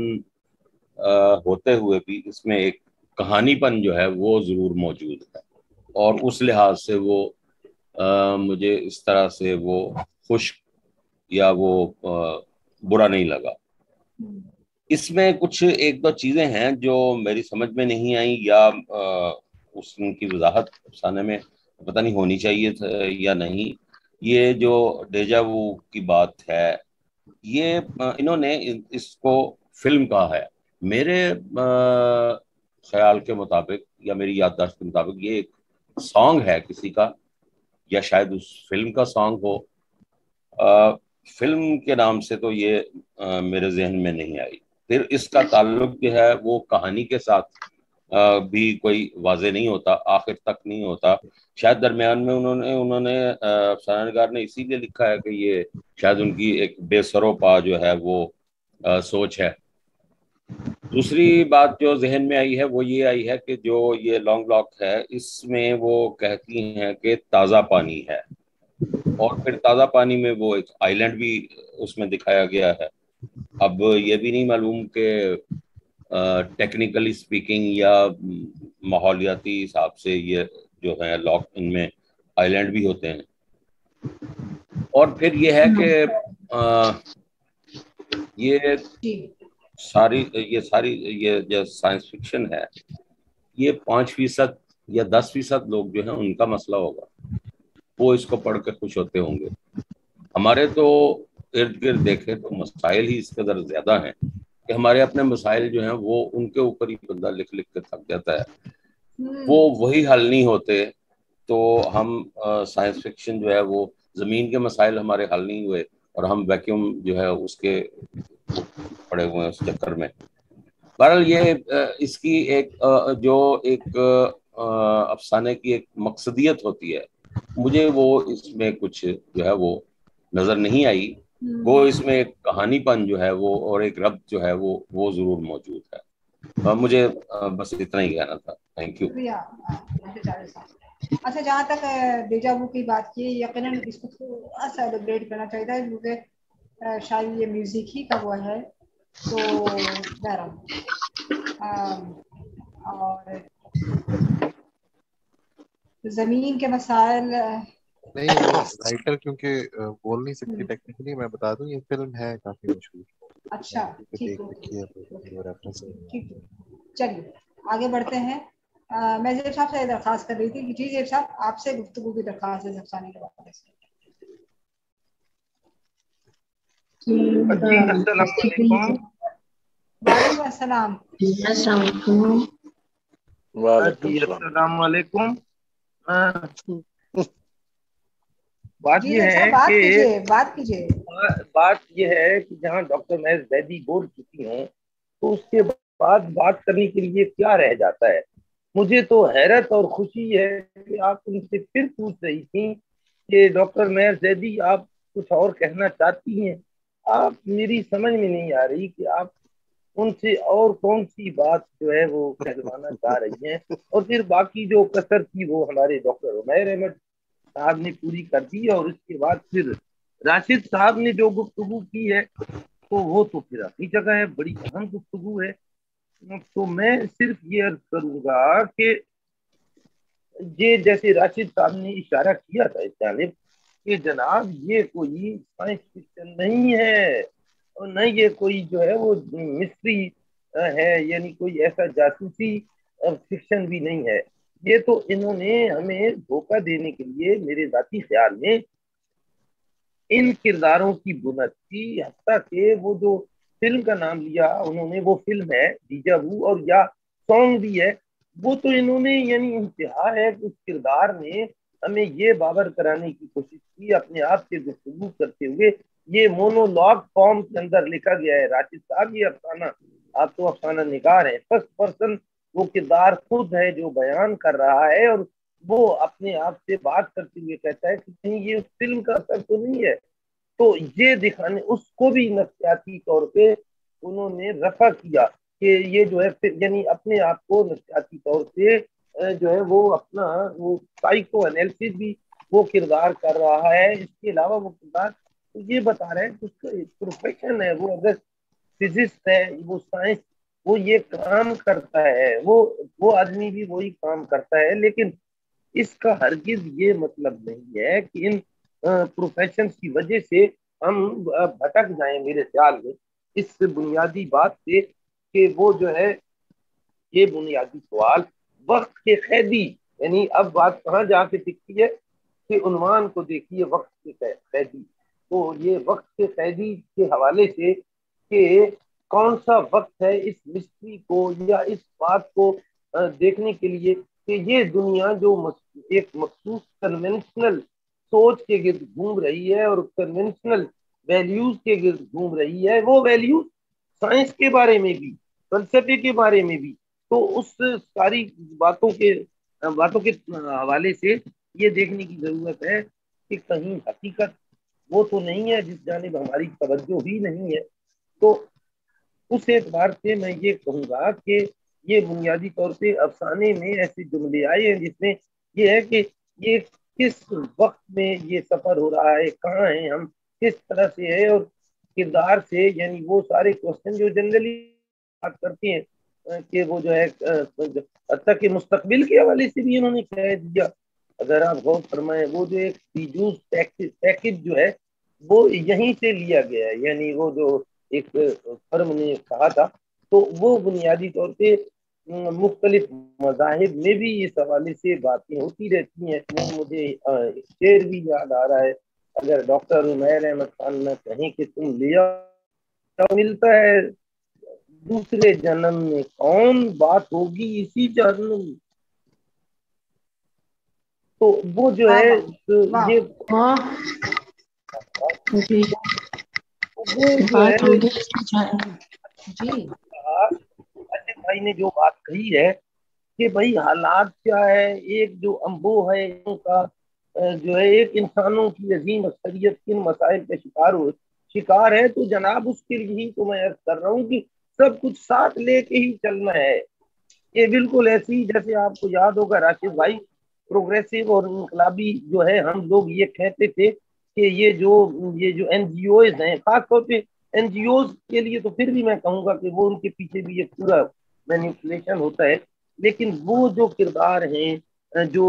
F: ہوتے ہوئے بھی اس میں ایک کہانی پن جو ہے وہ ضرور موجود ہے, اور اس لحاظ سے وہ مجھے اس طرح سے وہ خشک یا وہ برا نہیں لگا. اس میں کچھ ایک دو چیزیں ہیں جو میری سمجھ میں نہیں آئیں, یا اس کی وضاحت افسانے میں پتہ نہیں ہونی چاہیے یا نہیں. یہ جو ڈیجا وو کی بات ہے, یہ انہوں نے اس کو فلم کہا ہے. میرے خیال کے مطابق یا میری یادداشت کے مطابق یہ ایک سانگ ہے کسی کا, یا شاید اس فلم کا سانگ ہو. فلم کے نام سے تو یہ میرے ذہن میں نہیں آئی. پھر اس کا تعلق جو ہے وہ کہانی کے ساتھ بھی کوئی واضح نہیں ہوتا, آخر تک نہیں ہوتا. شاید درمیان میں انہوں نے افسانہ نگار نے اسی لیے لکھا ہے کہ یہ شاید ان کی ایک بے سرو پا جو ہے وہ سوچ ہے. دوسری بات جو ذہن میں آئی ہے وہ یہ آئی ہے کہ جو یہ لانگ لاک ہے اس میں وہ کہتی ہیں کہ تازہ پانی ہے, اور پھر تازہ پانی میں وہ ایک آئی لینڈ بھی اس میں دکھایا گیا ہے. اب یہ بھی نہیں معلوم کہ ٹیکنیکلی سپیکنگ یا ماحولیاتی حساب سے یہ جو ہے لاک ان میں آئی لینڈ بھی ہوتے ہیں. اور پھر یہ ہے کہ یہ ساری یہ جو سائنس فکشن ہے یہ 5% یا 10% لوگ جو ہیں ان کا مسئلہ ہوگا, وہ اس کو پڑھ کے خوش ہوتے ہوں گے. ہمارے تو ارد گرد دیکھیں تو مسائل ہی اس قدر زیادہ ہیں کہ ہمارے اپنے مسائل جو ہیں وہ ان کے اوپر ہی بندہ لکھ لکھ کے تھک جاتا ہے, وہ وہی حل نہیں ہوتے. تو ہم سائنس فکشن جو ہے وہ زمین کے مسائل ہمارے حل نہیں ہوئے, اور ہم ویکیوم جو ہے اس کے پڑے ہوئے ہیں اس چکر میں. بہرحال یہ اس کی ایک جو ایک افسانے کی ایک مقصدیت ہوتی ہے, مجھے وہ اس میں کچھ جو ہے وہ نظر نہیں آئی. وہ اس میں ایک کہانی پن جو ہے وہ اور ایک ربط جو ہے وہ ضرور موجود ہے. مجھے بس اتنا ہی کہنا تھا. Thank you.
A: اچھا, جہاں تک ڈیجا وو کی بات کی, یقیناً اس کو تھوڑا سا ایلیبریٹ کرنا چاہیے تھا, کیونکہ شاید یہ میوزک ہی کا وہ ہے. تو بہرحال اور زمین کے مسائل
G: نہیں, رائٹر کیونکہ بول نہیں سکتی ٹیکنیکلی, میں بتا دوں یہ فلم ہے کافی مشہور.
A: اچھا ٹھیک
G: ہے.
A: چلیے آگے بڑھتے ہیں. میں زیب صاحب سے درخواست کر رہی تھی کہ جی زیب صاحب آپ سے گفتگو کی درخواست ہے افسانے کے بارے سے.
J: جی السلام علیکم.
A: وعلیکم السلام.
J: جی السلام علیکم. بات یہ ہے کہ بات یہ ہے کہ جہاں ڈاکٹر مہر زیدی بول چکی ہیں تو اس کے بعد بات کرنے کے لیے کیا رہ جاتا ہے. مجھے تو حیرت اور خوشی ہے کہ آپ ان سے پھر پوچھ رہی تھیں کہ ڈاکٹر مہر زیدی آپ کچھ اور کہنا چاہتی ہیں. آپ میری سمجھ میں نہیں آ رہی کہ آپ ان سے اور کون سی بات جو ہے وہ کہلوانا چاہ رہی ہیں. اور پھر باقی جو کثر تھی وہ ہمارے ڈاکٹر عمیر احمد صاحب نے پوری کر دی, اور اس کے بعد پھر راشد صاحب نے جو گفتگو کی ہے تو وہ تو پھر اپنی جگہ ہے, بڑی اہم گفتگو ہے. تو میں صرف یہ عرض کروں گا کہ یہ جیسے راشد صاحب نے اشارہ کیا تھا اس جانب کہ جناب یہ کوئی سائنس فکشن نہیں ہے, اور نہ یہ کوئی جو ہے وہ مسٹری ہے, یعنی کوئی ایسا جاسوسی فکشن بھی نہیں ہے. یہ تو انہوں نے ہمیں دھوکہ دینے کے لیے میرے ذاتی خیال میں ان کرداروں کی بنت کی, حتیٰ کہ وہ جو فلم کا نام لیا انہوں نے وہ فلم ہے ڈیجا وو, اور یا سانگ بھی ہے، وہ تو انہوں نے یعنی انتہا ہے کہ اس کردار نے ہمیں یہ باور کرانے کی کوشش کی اپنے آپ سے گفتگو کرتے ہوئے. یہ مونولوگ فارم کے اندر لکھا گیا ہے. راشد صاحب یہ افسانہ، آپ تو افسانہ نگار ہیں، فرسٹ پرسن وہ کردار خود ہے جو بیان کر رہا ہے، اور وہ اپنے آپ سے بات کرتے ہوئے کہتا ہے کہ کہیں یہ فلم کا اثر تو نہیں ہے. تو یہ دکھانے اس کو بھی نفسیاتی طور پہ انہوں نے رفع کیا کہ یہ جو ہے یعنی اپنے آپ کو نفسیاتی طور سے جو ہے وہ اپنا وہ سائیکو انالیسس بھی وہ کردار کر رہا ہے. اس کے علاوہ وہ کردار یہ بتا رہے ہیں کہ اس کا پروفیشن ہے، وہ اگر فزسٹ ہے، وہ سائنس، وہ یہ کام کرتا ہے، وہ آدمی بھی وہی کام کرتا ہے. لیکن اس کا ہرگز یہ مطلب نہیں ہے کہ ان پروفیشن کی وجہ سے ہم بھٹک جائیں میرے خیال میں اس بنیادی بات سے کہ وہ جو ہے یہ بنیادی سوال وقت کے قیدی، یعنی اب بات کہاں جا کے ٹکتی ہے کہ عنوان کو دیکھیے وقت کے قیدی. تو یہ وقت کے قیدی کے حوالے سے کہ کون سا وقت ہے اس مسٹری کو یا اس بات کو دیکھنے کے لیے کہ یہ دنیا جو ایک مخصوص کنونشنل سوچ کے گرد گھوم رہی ہے اور کنونشنل ویلیوز کے گرد گھوم رہی ہے، وہ ویلیوز سائنس کے بارے میں بھی، فلسفے کے بارے میں بھی. تو اس ساری باتوں کے حوالے سے یہ دیکھنے کی ضرورت ہے کہ کہیں حقیقت وہ تو نہیں ہے جس جانب ہماری توجہ ہی نہیں ہے. تو اس اعتبار سے میں یہ کہوں گا کہ یہ بنیادی طور پہ افسانے میں ایسے جملے آئے ہیں جس میں یہ ہے کہ یہ کس وقت میں یہ سفر ہو رہا ہے، کہاں ہیں ہم، کس طرح سے ہے، اور کردار سے یعنی وہ سارے کوشچن جو جنرلی بات کرتے ہیں کہ وہ جو ہے حتیٰ کہ مستقبل کے حوالے سے بھی انہوں نے کہہ دیا. اگر آپ غور فرمائیں وہ جو ایک ریڈیوس پیکج جو ہے وہ یہیں سے لیا گیا ہے، یعنی وہ جو ایک فرم نے کہا تھا، تو وہ بنیادی طور پہ مختلف مذاہب میں بھی اس حوالے سے باتیں ہوتی رہتی ہیں. وہ مجھے شعر بھی یاد آ رہا ہے، اگر ڈاکٹر عمیر احمد خان نہ کہیں کہ تم لیا ملتا ہے دوسرے جنم میں، کون بات ہوگی اسی جہنم. تو وہ جو ہے یہ وہ جو ہے
A: جی
J: بھائی نے جو بات کہی ہے کہ بھائی حالات کیا ہے، ایک جو انبو ہے ان کا جو ہے ایک انسانوں کی عظیم اکثریت کن مسائل کا شکار ہے، تو جناب اس کے لیے ہی تو میں عرض کر رہا ہوں کہ سب کچھ ساتھ لے کے ہی چلنا ہے. یہ بالکل ایسی جیسے آپ کو یاد ہوگا راشد بھائی پروگریسو اور انقلابی جو ہے ہم لوگ یہ کہتے تھے کہ یہ جو این جی اوز ہیں، خاص طور پہ این جی اوز کے لیے تو پھر بھی میں کہوں گا کہ وہ ان کے پیچھے بھی ایک پورا مینیپولیشن ہوتا ہے، لیکن وہ جو کردار ہیں جو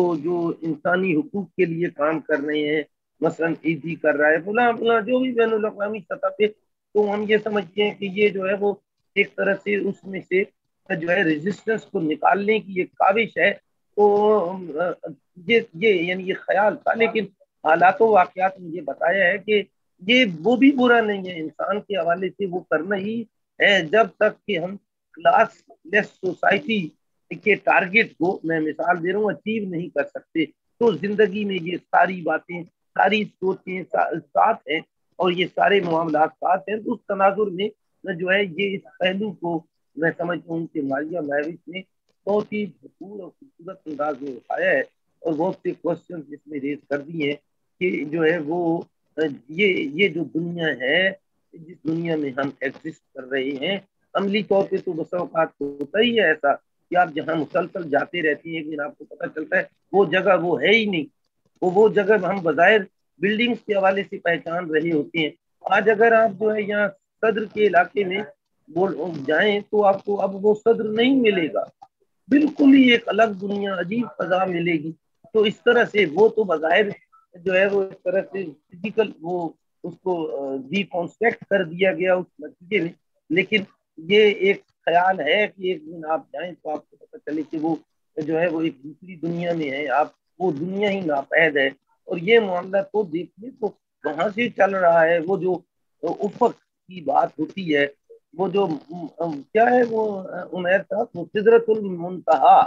J: انسانی حقوق کے لیے کام کر رہے ہیں، مثلا ایزی کر رہا ہے فلاں جو بھی بین الاقوامی سطح پہ، تو ہم یہ سمجھتے ہیں کہ یہ جو ہے وہ ایک طرح سے اس میں سے جو ہے ریزسٹنس کو نکالنے کی ایک کاوش ہے. تو یہ یعنی یہ خیال تھا، لیکن حالات و واقعات نے یہ بتایا ہے کہ یہ وہ بھی برا نہیں ہے، انسان کے حوالے سے وہ کرنا ہی ہے جب تک کہ ہم کلاس لیس سوسائٹی کے ٹارگیٹ کو، میں مثال دے رہا ہوں، اچیو نہیں کر سکتے. تو زندگی میں یہ ساری باتیں، ساری سوچیں ساتھ ہیں اور یہ سارے معاملات ساتھ ہیں. تو اس تناظر میں جو ہے یہ اس پہلو کو میں سمجھتا ہوں کہ ماریہ مہروش نے بہت ہی بھرپور اور خوبصورت انداز میں اٹھایا ہے اور بہت سے کوشچن اس میں ریز کر دیے ہیں کہ جو ہے وہ یہ جو دنیا ہے جس دنیا میں ہم ایگزسٹ کر رہے ہیں، عملی طور پہ تو بسا اوقات ہوتا ہی ہے ایسا کہ آپ جہاں مسلسل جاتے رہتے ہیں لیکن آپ کو پتہ چلتا ہے وہ جگہ وہ ہے ہی نہیں. وہ جگہ ہم بظاہر بلڈنگز کے حوالے سے پہچان رہے ہوتے ہیں. آج اگر آپ جو ہے یہاں صدر کے علاقے میں جائیں تو آپ کو اب وہ صدر نہیں ملے گا، بالکل ہی ایک الگ دنیا، عجیب فضا ملے گی. تو اس طرح سے وہ تو بظاہر جو ہے وہ ایک طرح سے فزیکل وہ اس کو ڈیکنسٹرکٹ کر دیا گیا اس نتیجے میں، لیکن یہ ایک خیال ہے کہ ایک دن آپ جائیں تو آپ کو پتہ چلے کہ وہ جو ہے وہ ایک دوسری دنیا میں ہے، آپ وہ دنیا ہی ناپید ہے. اور یہ معاملہ تو دیکھیے تو کہاں سے چل رہا ہے، وہ جو افق کی بات ہوتی ہے وہ جو کیا ہے وہ عمیر صاحب سدرۃ المنتہا،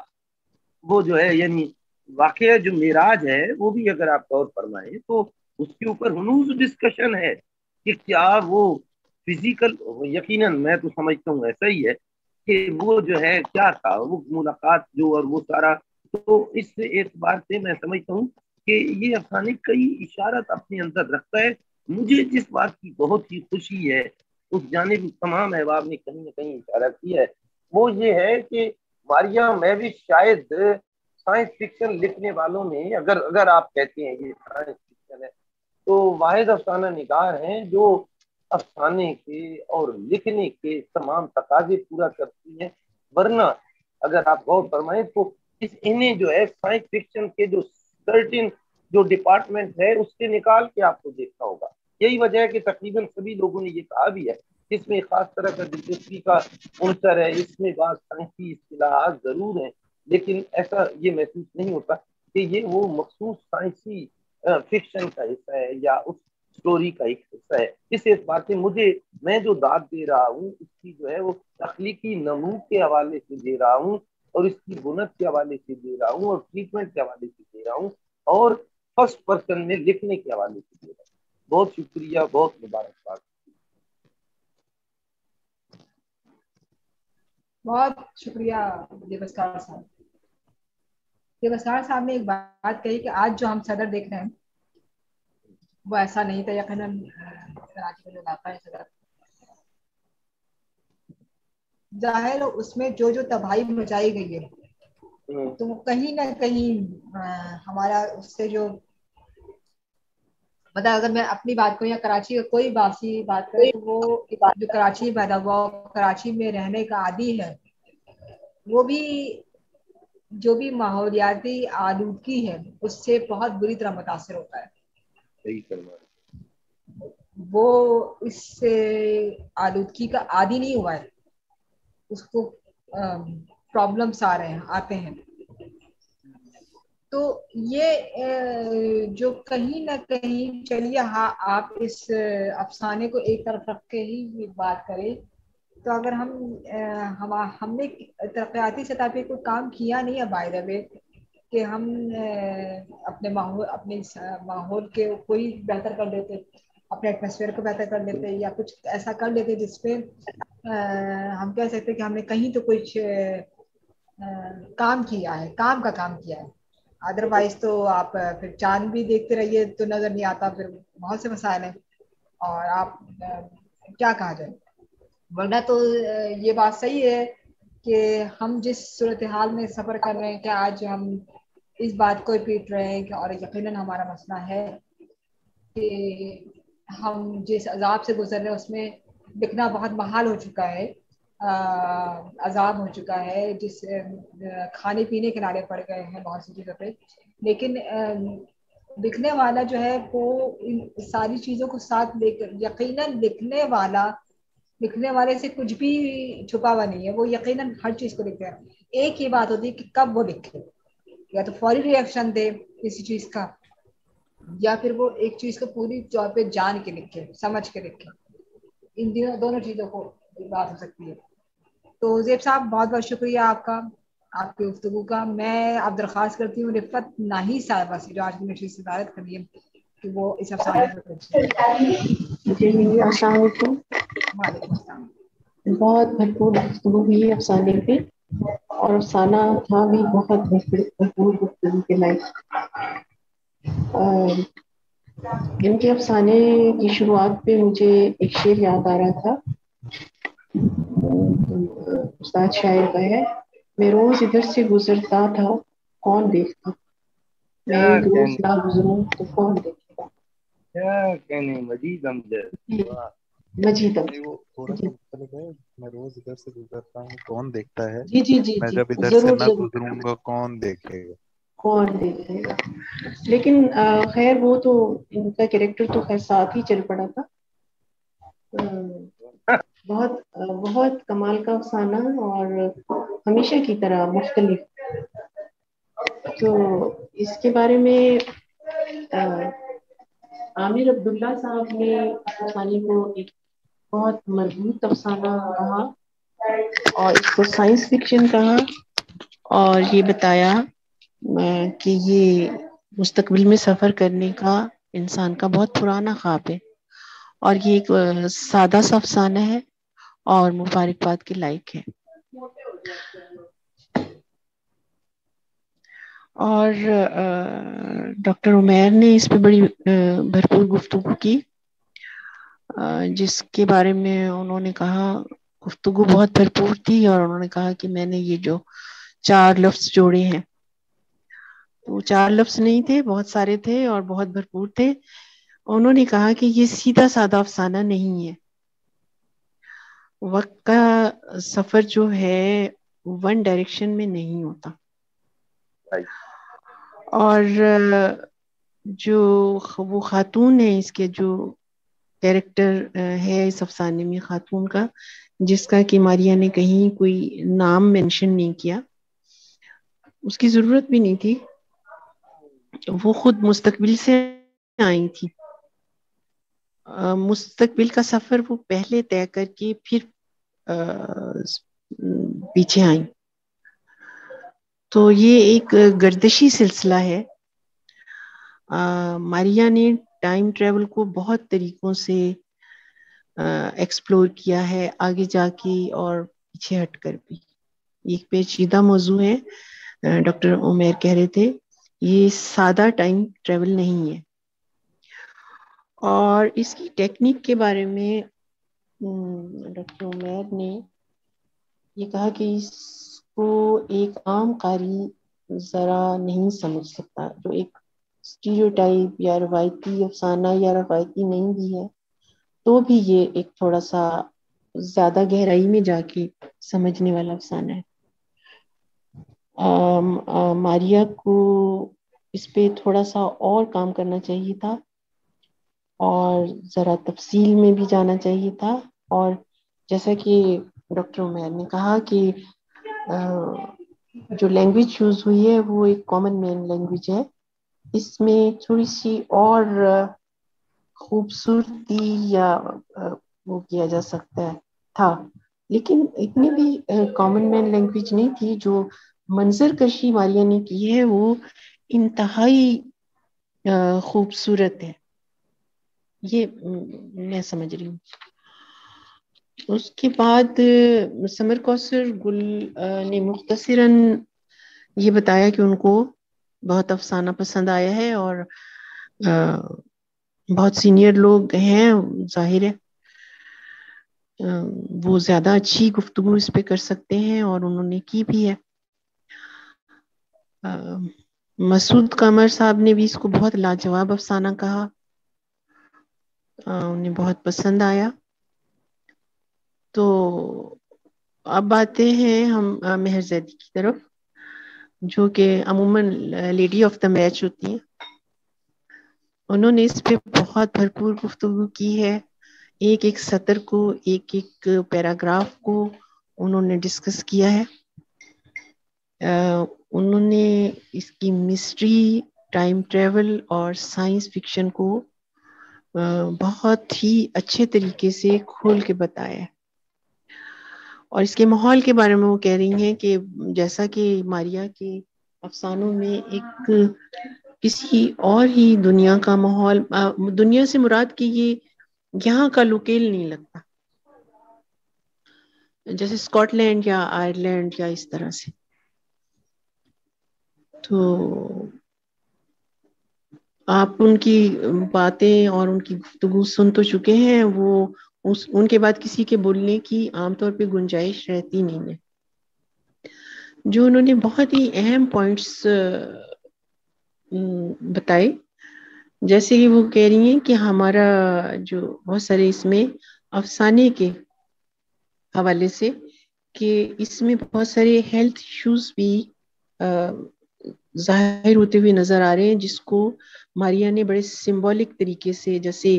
J: وہ جو ہے یعنی واقعہ جو معراج ہے وہ بھی اگر آپ غور فرمائیں تو اس کے اوپر ہنوز ڈسکشن ہے کہ کیا وہ فزیکل، یقیناً میں تو سمجھتا ہوں ایسا ہی ہے کہ وہ جو ہے کیا تھا وہ ملاقات جو اور وہ سارا. تو اس اعتبار سے میں سمجھتا ہوں کہ یہ افسانے کئی اشارات اپنے اندر رکھتا ہے. مجھے جس بات کی بہت ہی خوشی ہے اس جانب تمام احباب نے کہیں نہ کہیں اشارہ کیا ہے، وہ یہ ہے کہ ماریا میں بھی شاید سائنس فکشن لکھنے والوں میں اگر آپ کہتے ہیں یہ سائنس فکشن ہے تو واحد افسانہ نگار ہیں جو افسانے کے اور لکھنے کے تمام تقاضے پورا کرتی ہیں. ورنہ اگر آپ غور فرمائیں تو انہیں جو ہے سائنس فکشن کے جو سرٹن جو ڈپارٹمنٹ ہے اس سے نکال کے آپ کو دیکھنا ہوگا. یہی وجہ ہے کہ تقریباً سبھی لوگوں نے یہ کہا بھی ہے اس میں خاص طرح کا دلچسپی کا عنصر ہے، اس میں بعض سائنسی اصطلاحات ضرور ہیں لیکن ایسا یہ محسوس نہیں ہوتا کہ یہ وہ مخصوص سائنسی فکشن کا حصہ ہے یا اس سٹوری کا ایک حصہ ہے. اس اعتبار سے میں جو داد دے رہا ہوں اس کی جو ہے وہ تخلیقی نمو کے حوالے سے دے رہا ہوں اور اس کی بنت کے حوالے سے دے رہا ہوں اور ٹریٹمنٹ کے حوالے سے دے رہا ہوں اور فرسٹ پرسن میں لکھنے کے حوالے سے دے رہا ہوں. بہت شکریہ، بہت مبارکباد.
A: بہت شکریہ دیوسکار صاحب. دیوسکار صاحب نے ایک بات کہی کہ آج جو ہم صدر دیکھ رہے ہیں وہ ایسا نہیں تھا. یقیناً کراچی کا جو علاقہ ہے صدر ظاہر اس میں جو تباہی مچائی گئی ہے تو کہیں نہ کہیں ہمارا اس سے جو مطلب اگر میں اپنی بات کروں یا کراچی کا کوئی باسی بات کرے تو وہ جو کراچی پیدا ہوا کراچی میں رہنے کا عادی ہے وہ بھی جو بھی ماحولیاتی آلودگی ہے اس سے بہت بری طرح متاثر ہوتا ہے.
J: صحیح فرما رہے.
A: وہ اس سے آلودگی کا عادی نہیں ہوا ہے، اس کو پرابلمس آتے ہیں. تو یہ جو کہیں نہ کہیں چلیے ہاں آپ اس افسانے کو ایک طرف رکھ کے ہی بات کریں تو اگر ہم نے ترقیاتی سطح پہ کوئی کام کیا نہیں ہے بائی دا وے کہ ہم اپنے ماحول کے کوئی بہتر کر لیتے، اپنے ایٹماسفیئر کو بہتر کر لیتے یا کچھ ایسا کر لیتے جس پہ ہم کہہ سکتے کہ ہم نے کہیں تو کچھ کام کیا ہے، کام کیا ہے. ادروائز تو آپ پھر چاند بھی دیکھتے رہیے تو نظر نہیں آتا، پھر بہت سے مسائل ہیں اور آپ کیا کہا جائے. ورنہ تو یہ بات صحیح ہے کہ ہم جس صورتحال میں سفر کر رہے ہیں کہ آج ہم اس بات کو پیٹ رہے ہیں اور یقیناً ہمارا مسئلہ ہے کہ ہم جس عذاب سے گزر رہے ہیں اس میں لکھنا بہت محال ہو چکا ہے، عذاب ہو چکا ہے، جس کھانے پینے کے نعرے پڑ گئے ہیں بہت سی چیزوں پہ. لیکن لکھنے والا جو ہے وہ ان ساری چیزوں کو ساتھ لے کر یقیناً لکھنے والے سے کچھ بھی چھپا ہوا نہیں ہے، وہ یقیناً ہر چیز کو لکھتے ہیں. ایک ہی بات ہوتی ہے کہ کب وہ لکھے، یا تو فوری ریئیکشن دے کسی چیز کا یا پھر وہ ایک چیز کو پوری طور پہ جان کے لکھے، سمجھ کے لکھے. ان دونوں چیزوں کو بات ہو سکتی ہے. تو زیب صاحب بہت بہت شکریہ آپ کی گفتگو کا. میں اب درخواست کرتی ہوں رفت ناہی صاحبہ سے جو آج کی نشست صدارت کر رہی ہے کہ وہ اس افسانے پر
I: جی السلام علیکم.
A: وعلیکم السلام.
I: بہت بھرپور گفتگو ہوئی افسانے پہ اور افسانہ تھا بھی بہت بھرپور گفتگو کے لائق. ان کے افسانے کی شروعات پہ مجھے ایک شعر یاد آ رہا تھا، استاد شاعر کا ہے، میں روز ادھر سے گزرتا تھا کون دیکھتا، میں ایک روز نہ گزروں تو کون دیکھے گا.
J: کیا کہنے مجید امجد.
I: مجید
G: وہ تھوڑا سا مختلف ہے. میں روز ادھر سے گزرتا ہوں کون دیکھتا ہے،
I: جی جی جی
G: میں
I: جی
G: جب ادھر سے
I: ضرور
G: نہ
I: ضرور
G: گزروں گا کون دیکھے گا.
I: کون دیکھے گا. لیکن خیر وہ تو ان کا کریکٹر تو خیر ساتھ ہی چل پڑا تھا. بہت بہت کمال کا افسانہ اور ہمیشہ کی طرح مختلف. تو اس کے بارے میں عامر عبداللہ صاحب نے افسانے کو ایک بہت مضبوط افسانہ رہا اور اس کو سائنس فکشن کہا اور یہ بتایا کہ یہ مستقبل میں سفر کرنے کا انسان کا بہت پرانا خواب ہے اور یہ ایک سادہ سا افسانہ ہے اور مبارکباد کے لائق ہے. اور ڈاکٹر عمیر نے اس پہ بڑی بھرپور گفتگو کی جس کے بارے میں انہوں نے کہا گفتگو بہت بھرپور تھی اور انہوں نے کہا کہ میں نے یہ جو 4 لفظ جوڑے ہیں وہ 4 لفظ نہیں تھے، بہت سارے تھے اور بہت بھرپور تھے. انہوں نے کہا کہ یہ سیدھا سادہ افسانہ نہیں ہے، وقت کا سفر جو ہے ون ڈائریکشن میں نہیں ہوتا اور جو وہ خاتون ہے اس کے جو کیریکٹر ہے اس افسانے میں خاتون کا جس کا کہ ماریا نے کہیں کوئی نام مینشن نہیں کیا، اس کی ضرورت بھی نہیں تھی، وہ خود مستقبل سے آئی تھی. مستقبل کا سفر وہ پہلے طے کر کے پھر پیچھے آئیں. تو یہ ایک گردشی سلسلہ ہے. ماریا نے ٹائم ٹریول کو بہت طریقوں سے ایکسپلور کیا ہے، آگے جا کے اور پیچھے ہٹ کر بھی. ایک پیچیدہ موضوع ہے، ڈاکٹر عمیر کہہ رہے تھے یہ سادہ ٹائم ٹریول نہیں ہے. اور اس کی ٹیکنیک کے بارے میں ڈاکٹر عمیر نے یہ کہا کہ اس کو ایک عام قاری ذرا نہیں سمجھ سکتا، جو ایک اسٹیریوٹائپ یا روایتی افسانہ یا روایتی نہیں بھی ہے تو بھی یہ ایک تھوڑا سا زیادہ گہرائی میں جا کے سمجھنے والا افسانہ ہے. ماریا کو اس پہ تھوڑا سا اور کام کرنا چاہیے تھا اور ذرا تفصیل میں بھی جانا چاہیے تھا. اور جیسا کہ ڈاکٹر عمیر نے کہا کہ جو لینگویج یوز ہوئی ہے وہ ایک کامن مین لینگویج ہے، اس میں تھوڑی سی اور خوبصورتی یا وہ کیا جا سکتا ہے تھا، لیکن اتنی بھی کامن مین لینگویج نہیں تھی. جو منظر کشی ماریا نے کی ہے وہ انتہائی خوبصورت ہے، یہ میں سمجھ رہی ہوں. اس کے بعد سمر کوثر گل نے مختصراً یہ بتایا کہ ان کو بہت افسانہ پسند آیا ہے اور بہت سینئر لوگ ہیں، ظاہر ہے وہ زیادہ اچھی گفتگو اس پہ کر سکتے ہیں اور انہوں نے کی بھی ہے. مسعود قمر صاحب نے بھی اس کو بہت لاجواب افسانہ کہا، انہیں بہت پسند آیا. تو اب آتے ہیں ہم مہر زیدی کی طرف جو کہ عموماً لیڈی آف دا میچ ہوتی ہیں. انہوں نے اس پہ بہت بھرپور گفتگو کی ہے، ایک ایک سطر کو ایک ایک پیراگراف کو انہوں نے ڈسکس کیا ہے. انہوں نے اس کی مسٹری، ٹائم ٹریول اور سائنس فکشن کو بہت ہی اچھے طریقے سے کھول کے بتایا ہے. اور اس کے ماحول کے بارے میں وہ کہہ رہی ہیں کہ جیسا کہ ماریا کے افسانوں میں ایک کسی اور ہی دنیا کا ماحول، دنیا سے مراد کہ یہ یہاں کا لوکیل نہیں لگتا، جیسے اسکاٹ لینڈ یا آئرلینڈ یا اس طرح سے. تو آپ ان کی باتیں اور ان کی گفتگو سن تو چکے ہیں، وہ ان کے بعد کسی کے بولنے کی عام طور پہ گنجائش رہتی نہیں ہے. جو انہوں نے بہت ہی اہم پوائنٹس بتائے، جیسے کہ وہ کہہ رہی ہیں کہ ہمارا جو بہت سارے اس میں افسانے کے حوالے سے کہ اس میں بہت سارے ہیلتھ ایشوز بھی ظاہر ہوتے ہوئے نظر آ رہے ہیں، جس کو ماریا نے بڑے سمبولک طریقے سے جیسے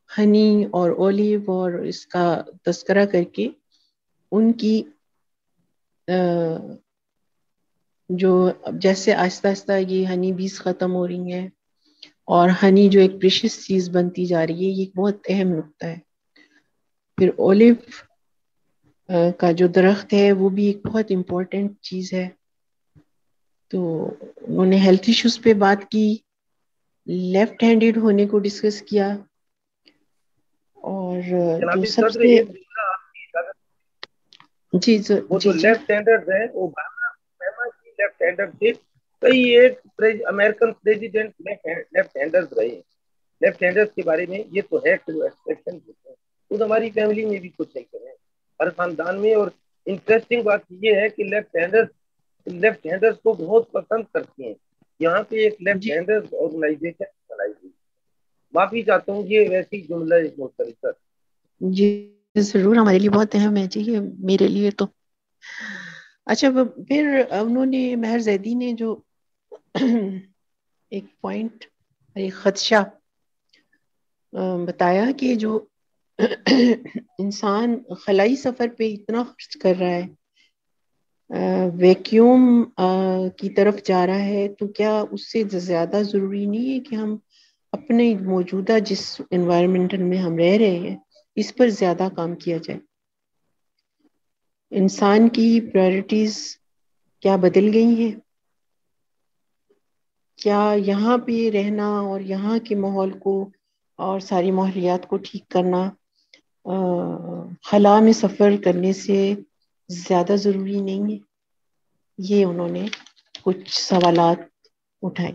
I: ہنی اور اولیو اور اس کا تذکرہ کر کے ان کی جو جیسے آہستہ آہستہ یہ ہنی بیز ختم ہو رہی ہیں اور ہنی جو ایک پریشس چیز بنتی جا رہی ہے، یہ ایک بہت اہم نقطہ ہے. پھر اولیو کا جو درخت ہے وہ بھی ایک بہت امپورٹنٹ چیز ہے. تو انہوں نے ہیلتھ ایشوز پہ بات کی، لیفٹ ہینڈیڈ ہونے کو ڈسکس کیا، اور جو سب سے جی
J: وہ جو لیفٹ ہینڈر ہے وہ لیفٹ ہینڈر تھے. کئی ایک امریکن پریزیڈنٹ لیفٹ ہینڈرز رہے ہیں. لیفٹ ہینڈرز کے بارے میں یہ تو ہے خود ہماری فیملی میں بھی کچھ نہیں کریں ہر خاندان میں. اور انٹرسٹنگ بات یہ ہے کہ لیفٹ ہینڈرز کو بہت پسند کرتے ہیں. یہاں پہ ایک لیفٹ ہینڈرز آرگنائزیشن چلائی گئی. معافی چاہتا ہوں یہ ویسی جملہ مختلف.
I: جی ضرور، ہمارے لیے بہت اہم ہے جی یہ، میرے لیے تو. اچھا پھر انہوں نے مہر زیدی نے جو ایک پوائنٹ، ایک خدشہ بتایا کہ جو انسان خلائی سفر پہ اتنا خرچ کر رہا ہے، ویکیوم کی طرف جا رہا ہے، تو کیا اس سے زیادہ ضروری نہیں ہے کہ ہم اپنے موجودہ جس انوائرمنٹل میں ہم رہ رہے ہیں اس پر زیادہ کام کیا جائے. انسان کی پرائرٹیز کیا بدل گئی ہیں؟ کیا یہاں پہ رہنا اور یہاں کے ماحول کو اور ساری ماحولیات کو ٹھیک کرنا خلا میں سفر کرنے سے زیادہ ضروری نہیں ہے؟ یہ انہوں نے کچھ سوالات اٹھائے.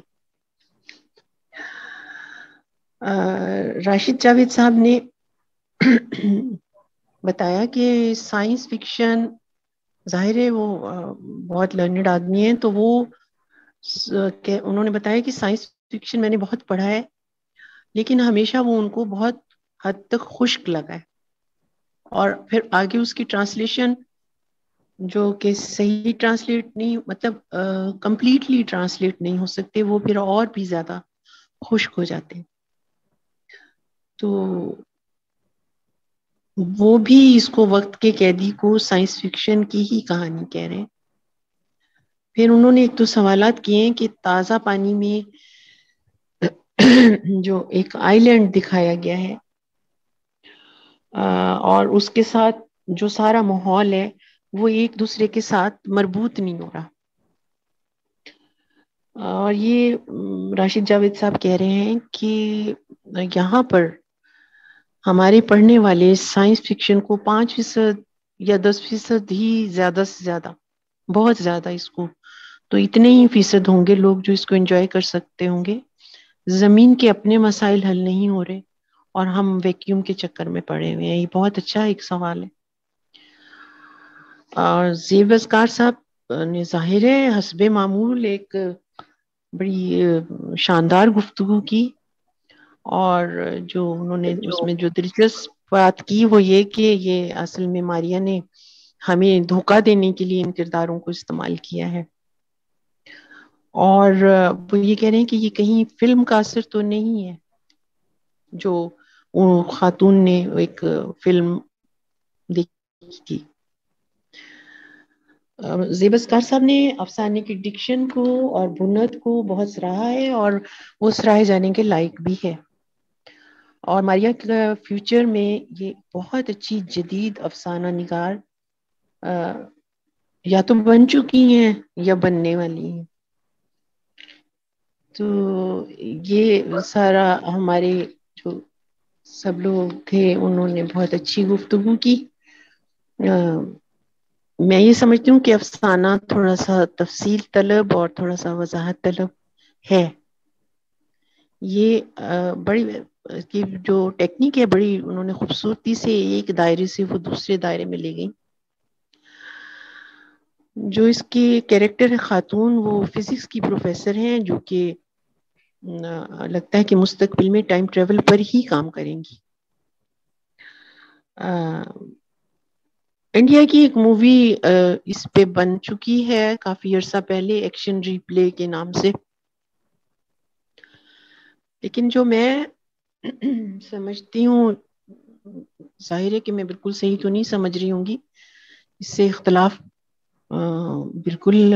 I: راشد جاوید صاحب نے بتایا کہ سائنس فکشن، ظاہر ہے وہ بہت لرنڈ آدمی ہیں، تو وہ انہوں نے بتایا کہ سائنس فکشن میں نے بہت پڑھا ہے، لیکن ہمیشہ وہ ان کو بہت حد تک خشک لگا ہے، اور پھر آگے اس کی ٹرانسلیشن جو کہ صحیح ٹرانسلیٹ نہیں، مطلب کمپلیٹلی ٹرانسلیٹ نہیں ہو سکتے، وہ پھر اور بھی زیادہ خشک ہو جاتے ہیں. تو وہ بھی اس کو وقت کے قیدی کو سائنس فکشن کی ہی کہانی کہہ رہے ہیں. پھر انہوں نے ایک تو سوالات کیے ہیں کہ تازہ پانی میں جو ایک آئی لینڈ دکھایا گیا ہے اور اس کے ساتھ جو سارا ماحول ہے وہ ایک دوسرے کے ساتھ مربوط نہیں ہو رہا. اور یہ راشد جاوید صاحب کہہ رہے ہیں کہ یہاں پر ہمارے پڑھنے والے سائنس فکشن کو 5% یا 10% ہی زیادہ سے زیادہ، بہت زیادہ اس کو تو اتنے ہی فیصد ہوں گے لوگ جو اس کو انجوائے کر سکتے ہوں گے. زمین کے اپنے مسائل حل نہیں ہو رہے اور ہم ویکیوم کے چکر میں پڑے ہوئے ہیں. یہ بہت اچھا ایک سوال ہے. اور زیب اذکار صاحب نے ظاہر ہے حسب معمول ایک بڑی شاندار گفتگو کی، اور جو انہوں نے اس میں جو دلچسپ بات کی وہ یہ کہ یہ اصل میں ماریا نے ہمیں دھوکہ دینے کے لیے ان کرداروں کو استعمال کیا ہے. اور وہ یہ کہہ رہے ہیں کہ یہ کہیں فلم کا اثر تو نہیں ہے، جو خاتون نے ایک فلم دیکھی تھی. زیب اذکار صاحب نے افسانے کی ڈکشن کو اور بنت کو بہت سراہا ہے، اور وہ سراہے جانے کے لائق بھی ہے. اور ماریا کا فیوچر میں یہ بہت اچھی جدید افسانہ نگار یا تو بن چکی ہیں یا بننے والی ہیں. تو یہ سارا ہمارے جو سب لوگ تھے انہوں نے بہت اچھی گفتگو کی. میں یہ سمجھتی ہوں کہ افسانہ تھوڑا سا تفصیل طلب اور تھوڑا سا وضاحت طلب ہے. یہ بڑی کی جو ٹیکنیک ہے بڑی انہوں نے خوبصورتی سے ایک دائرے سے وہ دوسرے دائرے میں لے گئی. جو اس کی کیریکٹر خاتون وہ فزکس کی پروفیسر ہیں جو کہ لگتا ہے کہ مستقبل میں ٹائم ٹریول پر ہی کام کریں گی. انڈیا کی ایک مووی اس پہ بن چکی ہے کافی عرصہ پہلے ایکشن ری پلے کے نام سے، لیکن جو میں سمجھتی ہوں، ظاہر ہے کہ میں بالکل صحیح تو نہیں سمجھ رہی ہوں گی، اس سے اختلاف بالکل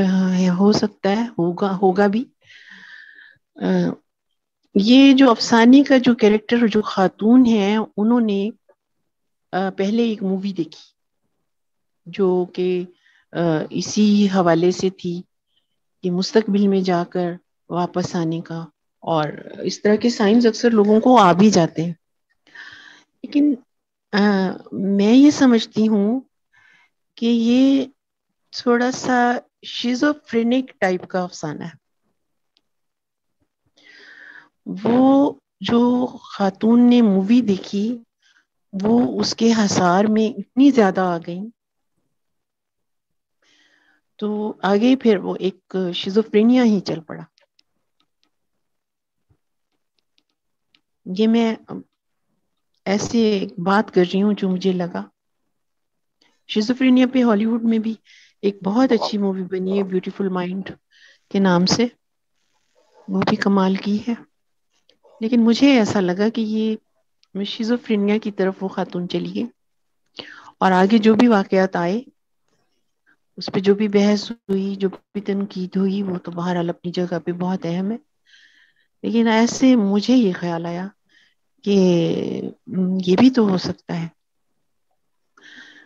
I: ہو سکتا ہے، ہوگا بھی. یہ جو افسانے کا جو کیریکٹر جو خاتون ہے انہوں نے پہلے ایک مووی دیکھی جو کہ اسی حوالے سے تھی کہ مستقبل میں جا کر واپس آنے کا، اور اس طرح کے سائنس اکثر لوگوں کو آ بھی جاتے ہیں، لیکن میں یہ سمجھتی ہوں کہ یہ تھوڑا سا شیزوفرینک ٹائپ کا افسانہ ہے. وہ جو خاتون نے مووی دیکھی وہ اس کے حصار میں اتنی زیادہ آ گئی تو آگے پھر وہ ایک شیزوفرینیا ہی چل پڑا. یہ میں ایسے بات کر رہی ہوں جو مجھے لگا. شیزوفرینیا پہ ہالی ووڈ میں بھی ایک بہت اچھی مووی بنی ہے بیوٹیفل مائنڈ کے نام سے، وہ بھی کمال کی ہے. لیکن مجھے ایسا لگا کہ یہ شیزوفرینیا کی طرف وہ خاتون چلی گئی، اور آگے جو بھی واقعات آئے اس پہ جو بھی بحث ہوئی، جو بھی تنقید ہوئی، وہ تو بہرحال اپنی جگہ پہ بہت اہم ہے. لیکن ایسے مجھے یہ خیال آیا کہ یہ بھی تو ہو سکتا ہے.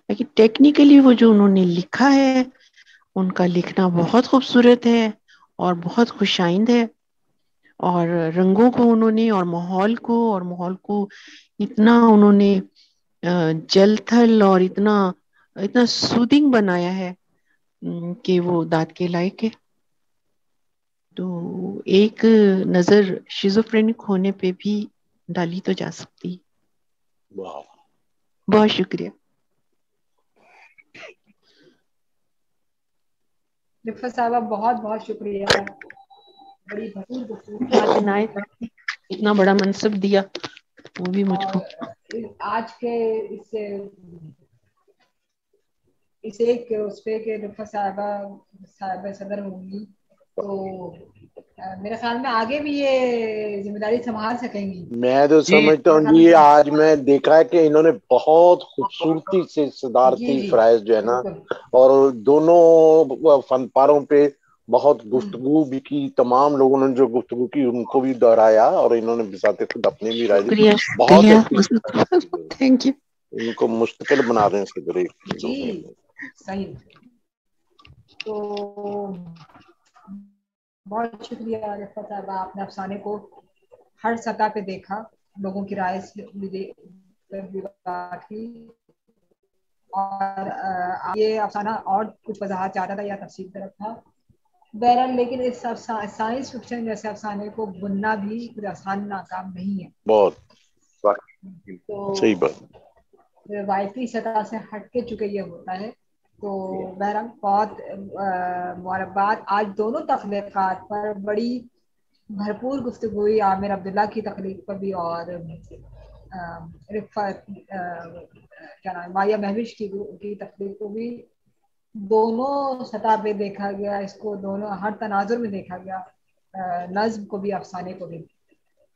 I: لیکن ٹیکنیکلی وہ جو انہوں نے لکھا ہے، ان کا لکھنا بہت خوبصورت ہے اور بہت خوش آئند ہے، اور رنگوں کو انہوں نے اور ماحول کو اتنا انہوں نے جل تھل اور اتنا سودنگ بنایا ہے کہ وہ داد کے لائق ہے. تو ایک نظر شیزوفرینک ہونے پہ بھی ڈالی تو جا سکتی. بہت شکریہ.
A: رفعت صاحبہ بہت بہت شکریہ، بڑی بھرپور گفتگو،
I: اتنا بڑا منصب دیا وہ بھی مجھ کو.
A: آج کے اس ایک اس پہ کہ رفعت صاحبہ صدر ہوں گی تو میرے خیال میں آگے بھی یہ ذمہ داری سنبھال سکیں گی.
E: میں تو سمجھتا ہوں جی آج میں دیکھا ہے کہ انہوں نے بہت خوبصورتی سے صدارتی فرائض جو ہے نا، اور دونوں فن پاروں پہ بہت گفتگو بھی کی. تمام لوگوں نے جو گفتگو کی ان کو بھی دہرایا، اور انہوں نے بساتے خود اپنے بھی رائے دی. بہت
I: تھینک یو.
E: ان کو مستقل بنا دیں صدر.
A: جی صحیح. تو بہت شکریہ رفعت صاحبہ، آپ نے افسانے کو ہر سطح پہ دیکھا، لوگوں کی رائے سے بات کی، اور یہ افسانہ اور کچھ وضاحت چاہتا تھا یا تفصیل طرف تھا. بہرحال لیکن اس سائنس فکشن جیسے افسانے کو بننا بھی کچھ آسان کام نہیں ہے.
E: بہت
A: تو
E: صحیح بات،
A: روایتی سطح سے ہٹ کے چکے یہ ہوتا ہے. تو بہرحال بہت مبارکباد. آج دونوں تخلیقات پر بڑی بھرپور گفتگو ہوئی، عامر عبداللہ کی تخلیق پر بھی اور رفعت کیا نام ماریہ مہوش کی تخلیق کو بھی. دونوں سطح پہ دیکھا گیا اس کو، دونوں ہر تناظر میں دیکھا گیا، نظم کو بھی افسانے کو بھی.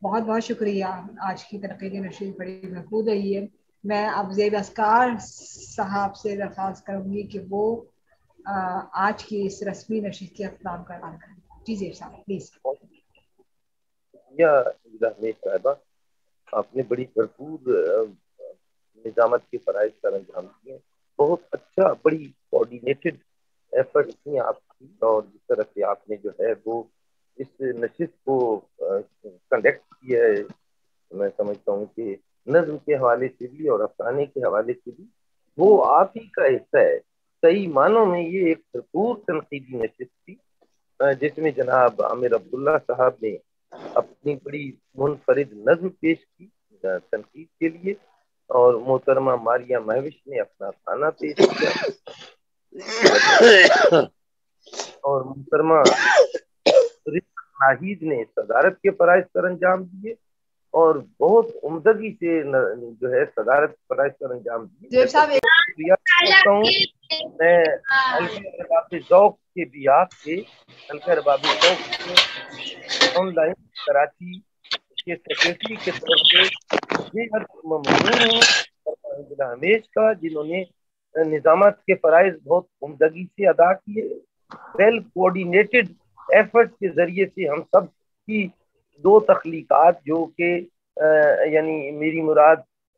A: بہت بہت شکریہ. آج کی تنقیدی نشست بڑی محفوظ رہی ہے. میں اب زیب اسکار صاحب سے درخواست کروں گی کہ وہ آج کی اس رسمی نشست کے اختتام کا اعلان کریں. جی زیب صاحب پلیز.
J: صاحبہ آپ نے بڑی بھرپور نظامت کے فرائض کا انجام دیے. بہت اچھا، بڑی کوآرڈینیٹڈ ایفرٹ تھی آپ کی، اور جس طرح سے آپ نے جو ہے وہ اس نشست کو کنڈکٹ کیا ہے، میں سمجھتا ہوں کہ نظم کے حوالے سے بھی اور افسانے کے حوالے سے بھی وہ آپ ہی کا حصہ ہے. صحیح معنوں میں یہ ایک بھرپور تنقیدی نشست تھی جس میں جناب عامر عبداللہ صاحب نے اپنی بڑی منفرد نظم پیش کی تنقید کے لیے، اور محترمہ ماریہ مہوش نے اپنا افسانہ پیش کیا، اور محترمہ ناہید نے صدارت کے فرائض سر انجام دیے، اور بہت عمدگی سے جو ہے صدارت فرائض سر انجام دیے. شکریہ کرتا ہوں میں حلقہ ارباب ذوق کے بیاف سے، حلقہ ارباب ذوق کے آن لائن کراچی کے سیکرٹری کے طور پہ یہ ممنون ہوں ہمیش کا، جنہوں نے نظامات کے فرائض بہت عمدگی سے ادا کیے. ویل کوآرڈینیٹڈ ایفرٹ کے ذریعے سے ہم سب کی دو تخلیقات جو کہ یعنی میری مراد